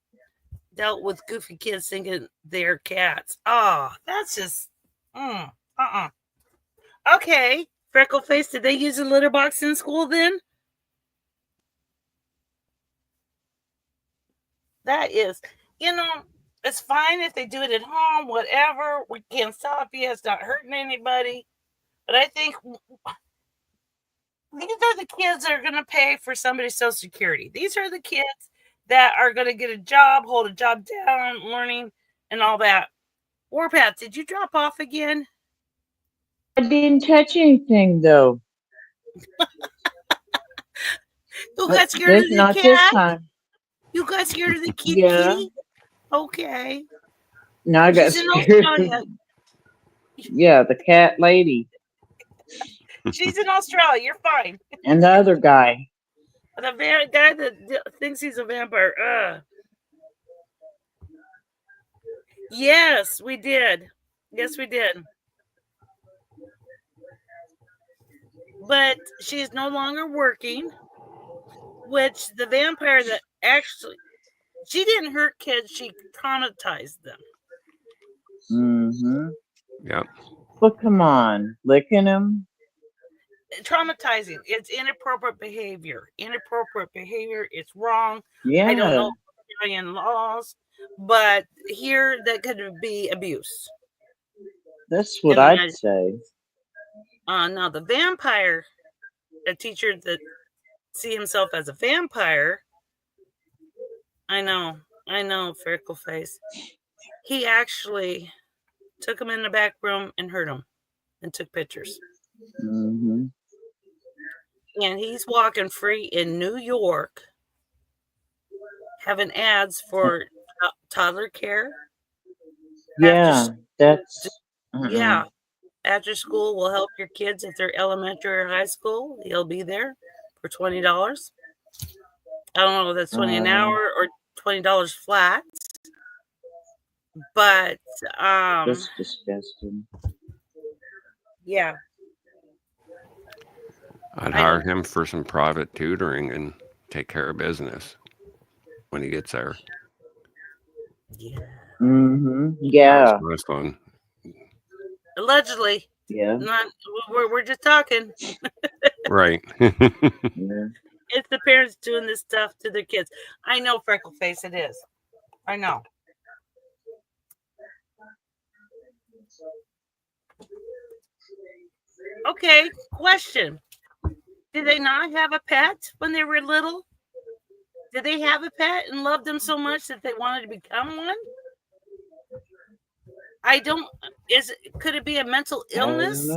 dealt with goofy kids thinking they're cats. Oh, that's just Okay, Freckle Face, did they use a litter box in school then? That is, it's fine if they do it at home, whatever. We can't stop you. It's not hurting anybody. But I think these are the kids that are going to pay for somebody's Social Security. These are the kids that are going to get a job, hold a job down, learning, and all that. Warpath, did you drop off again? I didn't touch anything, though. You got scared of the not cat? This time. You got scared of the kitty? Okay. No, I got scared. Yeah, the cat lady. She's in Australia. You're fine. And the other guy. The guy that thinks he's a vampire. Yes, we did. Yes, we did. But she's no longer working, which the vampire that actually, she didn't hurt kids. She traumatized them. Mm-hmm. Yep. Well, come on. Licking them? Traumatizing. It's inappropriate behavior. Inappropriate behavior. It's wrong. Yeah. I don't know Australian laws, but here that could be abuse. That's what I'd say. Now the vampire, a teacher that see himself as a vampire, I know, Freckle Face. He actually took him in the back room and hurt him and took pictures. Mm-hmm. And he's walking free in New York, having ads for toddler care. Yeah, that's... Yeah, after school will help your kids if they're elementary or high school. He'll be there for $20. I don't know if that's 20 an hour or $20 flat. But That's disgusting. Yeah. I'd I hire know. him for some private tutoring and take care of business when he gets there. Yeah. Mm-hmm. That Yeah. was my fun. Allegedly. Yeah. Not we're just talking. Right. Yeah. It's the parents doing this stuff to their kids. I know, freckle face, it is. I know. Okay, question. Did they not have a pet when they were little? Did they have a pet and loved them so much that they wanted to become one? I don't. Could it be a mental illness?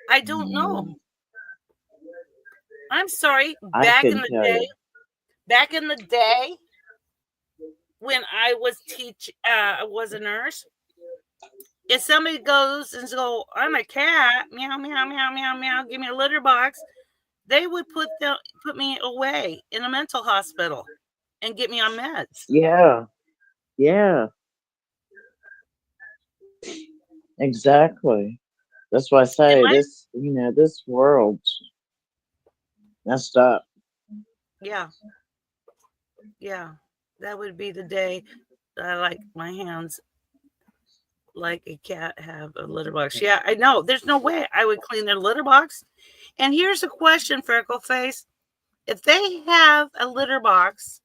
I don't know. I'm sorry. Back in the day, when I was I was a nurse. If somebody goes and go, I'm a cat, meow meow meow meow meow, give me a litter box, they would put me away in a mental hospital and get me on meds. Yeah. Yeah. Exactly. That's why I say this. This world's messed up. Yeah. Yeah. That would be the day that I like my hands like a cat have a litter box. Yeah, I know. There's no way I would clean their litter box. And here's a question, Freckle Face. If they have a litter box,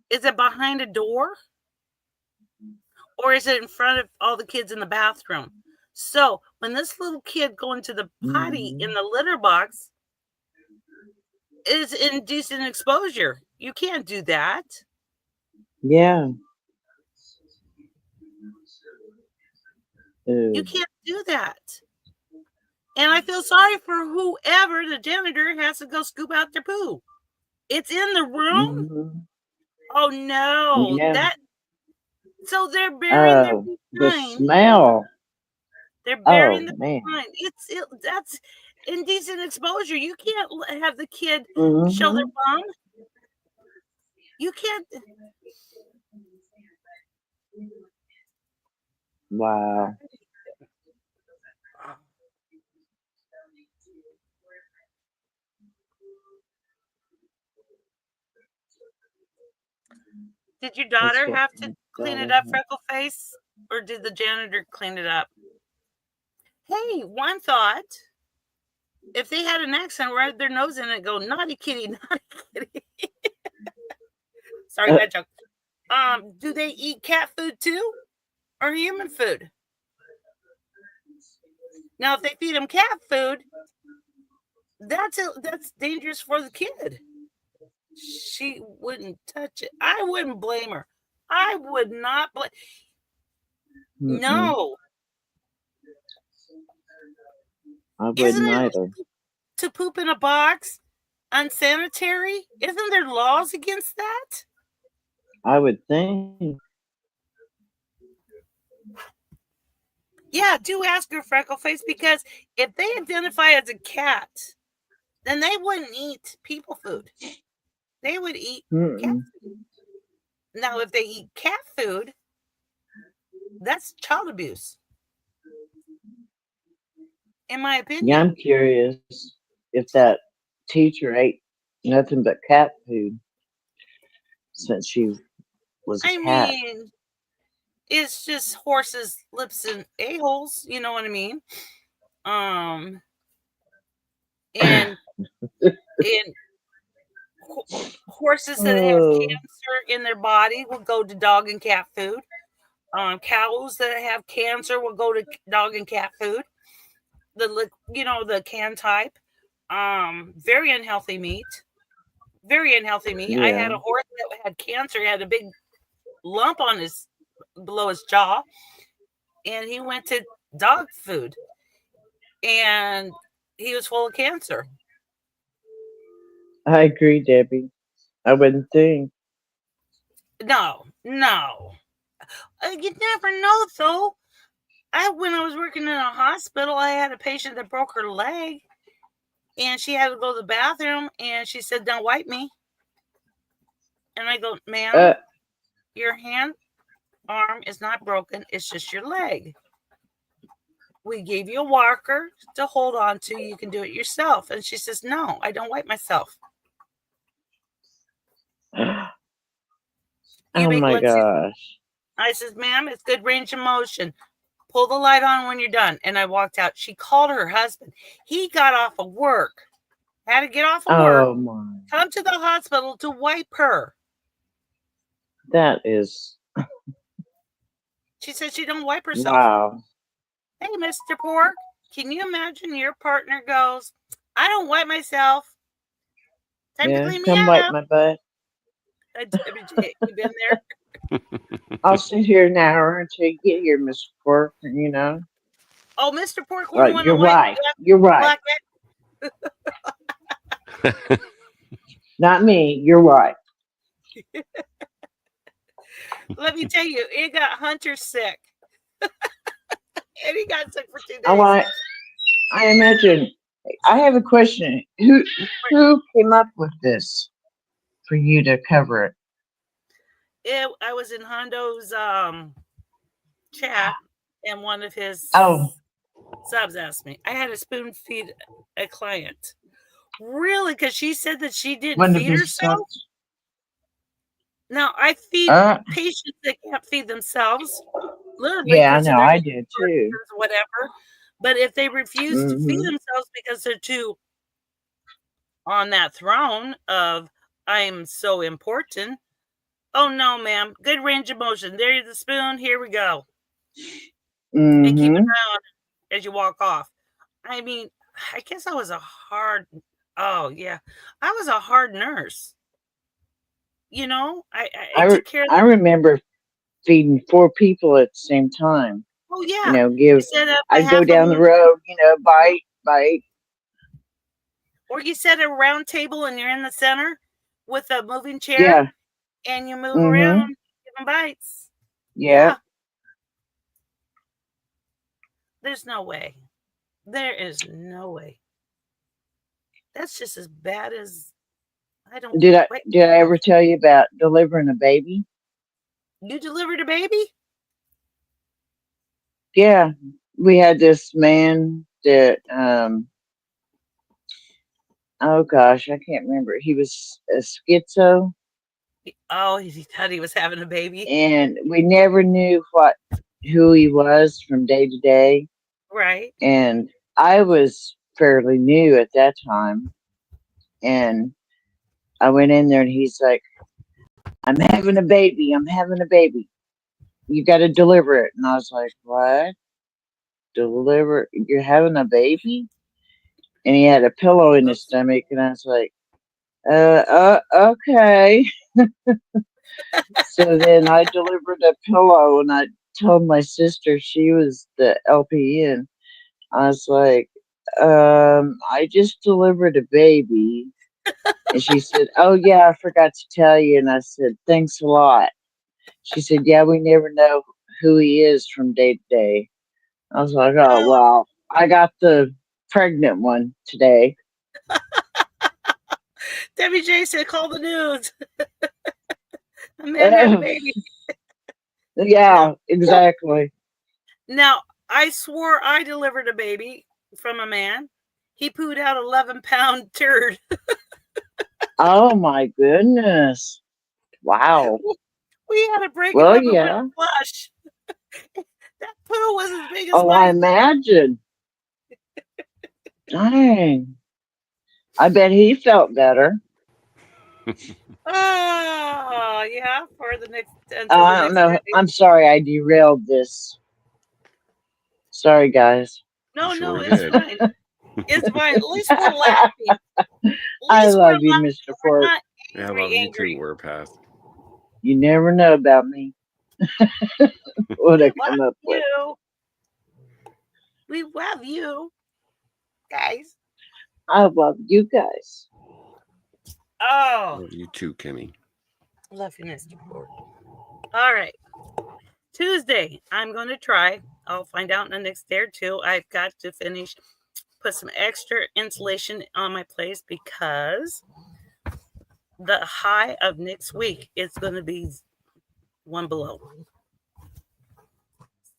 is it behind a door? Or is it in front of all the kids in the bathroom? So when this little kid going to the potty in the litter box is indecent exposure. You can't do that. Yeah. You can't do that. And I feel sorry for whoever the janitor has to go scoop out their poo. It's in the room. Mm-hmm. Oh no! Yeah. So they're burying their the behind. smell. They're burying their man. behind. That's indecent exposure. You can't have the kid Mm-hmm. show their bum. You can't. Wow. Did your daughter have to clean it up, Freckle Face? Or did the janitor clean it up? Hey, one thought. If they had an accent, right their nose in it, go, naughty kitty, naughty kitty. Sorry, bad joke. Do they eat cat food too? Or human food? Now, if they feed them cat food, that's dangerous for the kid. She wouldn't touch it. I wouldn't blame her. I would not blame. No. I wouldn't either. To poop in a box unsanitary? Isn't there laws against that? I would think. Yeah, do ask her, Freckle Face, because if they identify as a cat, then they wouldn't eat people food. They would eat cat food. Now, if they eat cat food, that's child abuse. In my opinion. Yeah, I'm curious if that teacher ate nothing but cat food since she was a cat. I mean, it's just horses, lips, and a-holes. You know what I mean? And horses that have cancer in their body will go to dog and cat food. Cows that have cancer will go to dog and cat food. The canned type. Very unhealthy meat. Very unhealthy meat. Yeah. I had a horse that had cancer. He had a big lump on below his jaw, and he went to dog food, and he was full of cancer. I agree, Debbie. I wouldn't think. No. You never know, though. When I was working in a hospital, I had a patient that broke her leg, and she had to go to the bathroom, and she said, "Don't wipe me." And I go, "Ma'am, your arm is not broken. It's just your leg. We gave you a walker to hold on to. You can do it yourself." And she says, "No, I don't wipe myself." Oh my gosh. I says, "Ma'am, it's good range of motion. Pull the light on when you're done." And I walked out. She called her husband. He got off of work. Had to get off of work. My. Come to the hospital to wipe her. That is. She said she don't wipe herself. Wow. Hey, Mr. Pork, can you imagine your partner goes, "I don't wipe myself. Time to clean me come up." wipe my butt. You been there? I'll sit here an hour until you get here, Mr. Pork, Oh, Mr. Pork wouldn't want to you're wipe. right. You're right. Not me. You're right. Let me tell you, it got Hunter sick. And he got sick for 2 days. I imagine. I have a question. Who came up with this for you to cover it? I was in Hondo's chat, and one of his subs asked me. I had to spoon feed a client. Really? Because she said that she didn't feed herself? Now, I feed patients that can't feed themselves. Literally. Yeah, I know. I do too. Whatever. But if they refuse to feed themselves because they're too on that throne of "I'm so important," oh no, ma'am. Good range of motion. There's the spoon. Here we go. And keep it around as you walk off. I mean, I guess I was a hard nurse. You know, I took care of I remember feeding 4 people at the same time. Oh yeah. I'd go down the road, bite. Or you set a round table and you're in the center with a moving chair. Yeah. And you move around, giving bites. Yeah. There's no way. There is no way. That's just as bad as I don't. Did I ever tell you about delivering a baby? You delivered a baby? Yeah, we had this man that oh gosh, I can't remember. He was a schizo. Oh, he thought he was having a baby, and we never knew who he was from day to day. Right. And I was fairly new at that time, and I went in there, and he's like, "I'm having a baby. I'm having a baby. You got to deliver it." And I was like, "What? Deliver? You're having a baby?" And he had a pillow in his stomach, and I was like, okay." So then I delivered a pillow, and I told my sister, she was the LPN. I was like, I just delivered a baby. And she said, "Oh yeah, I forgot to tell you." And I said, "Thanks a lot." She said, "Yeah, we never know who he is from day to day." I was like, "Oh, well, I got the pregnant one today." Debbie J said, "Call the news." A man had a baby. Yeah, exactly. Now, I swore I delivered a baby from a man. He pooed out 11-pound turd. Oh my goodness! Wow. We had to break him up and put him flush. That poo was as big as mine. I imagine. Dang. I bet he felt better. Oh, yeah, for the next. I don't know. I'm sorry I derailed this. Sorry, guys. No, it's fine. It's fine. At least we're laughing. I love you, Mr. Ford. I love you too, Warpath. You never know about me. What I come up with. We love you, guys. I love you guys. Oh. Love you too, Kimmy. Love you, Mr. Ford. All right. Tuesday, I'm going to try. I'll find out in the next day or two. I've got to put some extra insulation on my place because the high of next week is going to be 1 below.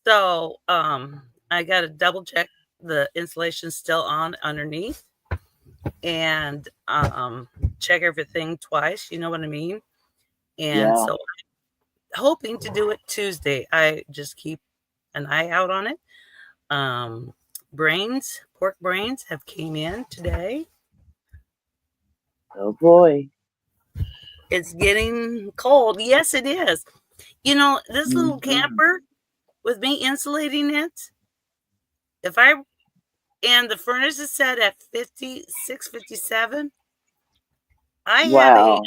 So I got to double check the insulation's still on underneath and check everything twice. You know what I mean? And so I'm hoping to do it Tuesday. I just keep an eye out on it. Pork brains have came in today. Oh boy. It's getting cold. Yes, it is. You know, this little camper with me insulating it, and the furnace is set at 56, 57, I have a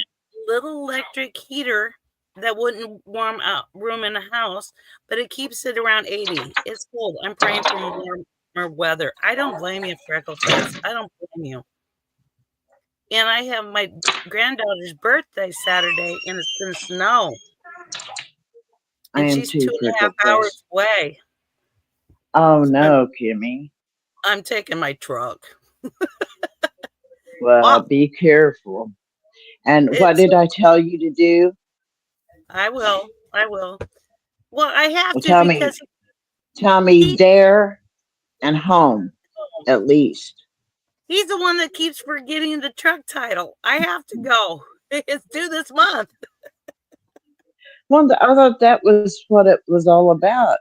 little electric heater that wouldn't warm up room in a house, but it keeps it around 80. It's cold. I'm praying for warmer weather. I don't blame you, Freckleface. I don't blame you. And I have my granddaughter's birthday Saturday, and it's going to snow. And she's 2.5 hours away. Oh no, Kimmy. I'm taking my truck. Well, be careful. And what did I tell you to do? I will. Well, I have to because tell me there and home, at least. He's the one that keeps forgetting the truck title. I have to go. It's due this month. Well, I thought that was what it was all about.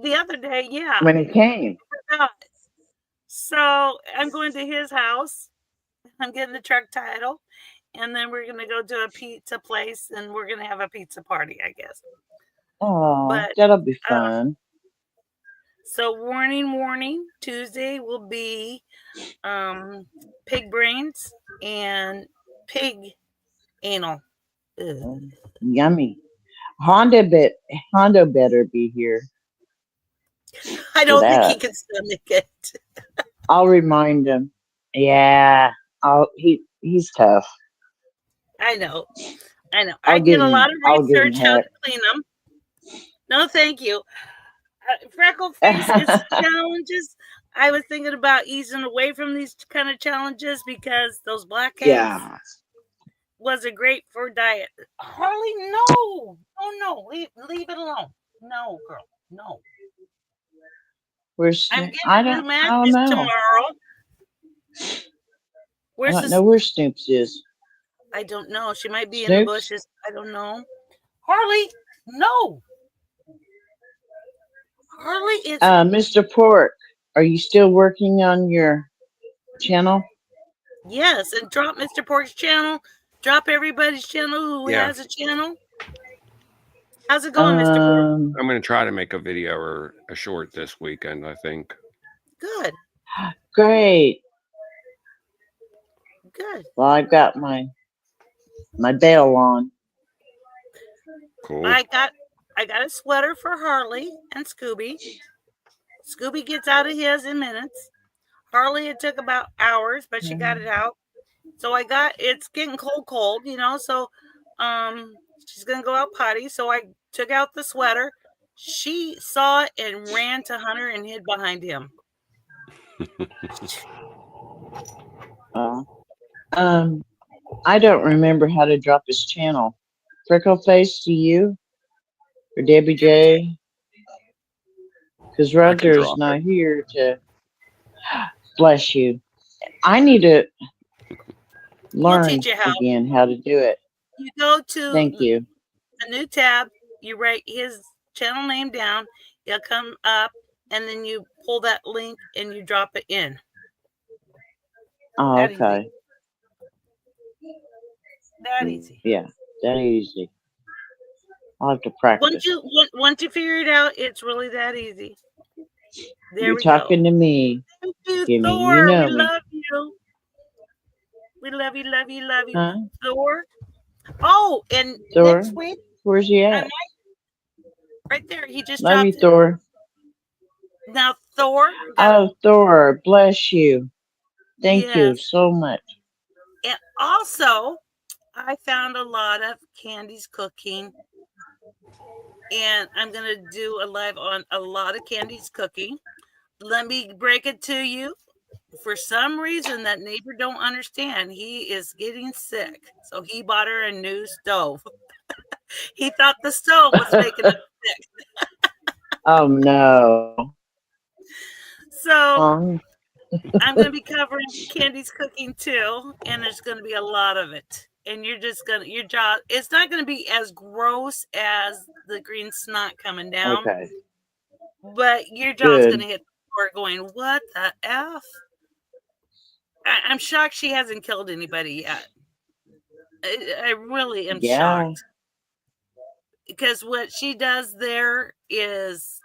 The other day, yeah. When he came. So I'm going to his house. I'm getting the truck title. And then we're going to go to a pizza place and we're going to have a pizza party, I guess. Oh, that'll be fun. So warning, Tuesday will be pig brains and pig anal. Yummy. Hondo better be here. I don't think he can stomach it. I'll remind him. Yeah, he's tough. I know. I did a lot of research how to clean them. No, thank you. Freckleface is challenges. I was thinking about easing away from these kind of challenges because those black eggs wasn't great for diet. Harley, no, leave it alone. No, girl, no. I'm getting a new mattress tomorrow. I don't know where Snoops is. I don't know. She might be in the bushes. I don't know. Harley, no. Harley is. Mr. Pork, are you still working on your channel? Yes, and drop Mr. Pork's channel. Drop everybody's channel who has a channel. How's it going, Mr. Pork? I'm going to try to make a video or a short this weekend, I think. Good. Great. Good. Well, I've got my bail on. Cool. I got a sweater for Harley and Scooby. Scooby gets out of his in minutes. Harley, it took about hours, but she got it out. So it's getting cold, you know, so she's going to go out potty. So I took out the sweater. She saw it and ran to Hunter and hid behind him. I don't remember how to drop his channel. Freckleface, to you? Or Debbie J? Because Roger's not here to bless you. I need to learn again how to do it. You go to Thank you. A new tab, you write his channel name down, it'll come up, and then you pull that link and you drop it in. Oh, okay. That easy. Yeah, that easy. I'll have to practice. Once you figure it out, it's really that easy. You're talking to me. Thank you, Kimmy, Thor. You know we me. love you. We love you, love you, love you. Huh? Thor. Oh, and Thor? next week. Where's he at? Right there. He just Love dropped you, Thor. Now, Thor. Oh, Thor, bless you. Thank you so much. And also, I found a lot of Candy's cooking and I'm going to do a live on a lot of Candy's cooking. Let me break it to you. For some reason, that neighbor don't understand. He is getting sick, so he bought her a new stove. He thought the stove was making him sick. Oh no. So Um, I'm going to be covering Candy's cooking too, and there's going to be a lot of it. And you're just going to, your jaw, it's not going to be as gross as the green snot coming down, okay. but your jaw's going Good. to hit the floor going, what the F? I'm shocked she hasn't killed anybody yet. I really am Yeah. shocked. Because what she does there is,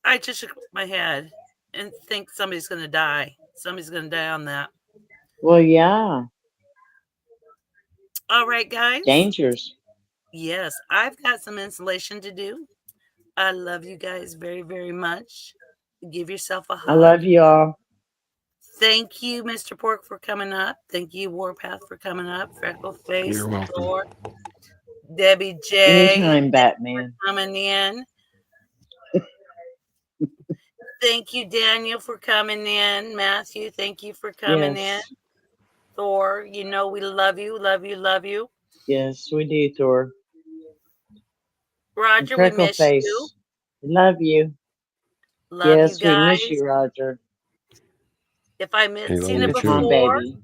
I just shook my head and think somebody's going to die. Somebody's going to die on that. Well, yeah. All right, guys. Dangerous. Yes, I've got some installation to do. I love you guys very, very much. Give yourself a I love hug. y'all. Thank you, Mr. Pork, for coming up. Thank you, Warpath, for coming up. Freckle Face, You're welcome. Thor, Debbie J, Anytime, Batman. coming in. Thank you, Daniel, for coming in. Matthew, thank you for coming in. Yes. Thor, you know we love you, love you, love you. Yes, we do, Thor. And Roger, we Freckle miss you. Face. Love you. Love you Yes, we miss guys. you, Roger. If I Hey, love seen And it you Pecan too. Baby.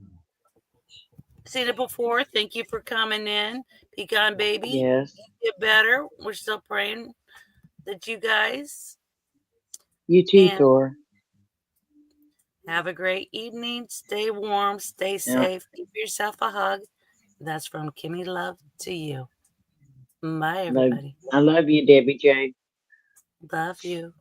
before, thank you for coming in. Pecan Baby, Yes. get better. We're still praying that you guys, You too, and Thor. have a great evening. Stay warm, stay Yeah. safe. Give yourself a hug. That's from Kimmy Love to you. Bye, Love, everybody. I love you, Debbie J. Love you.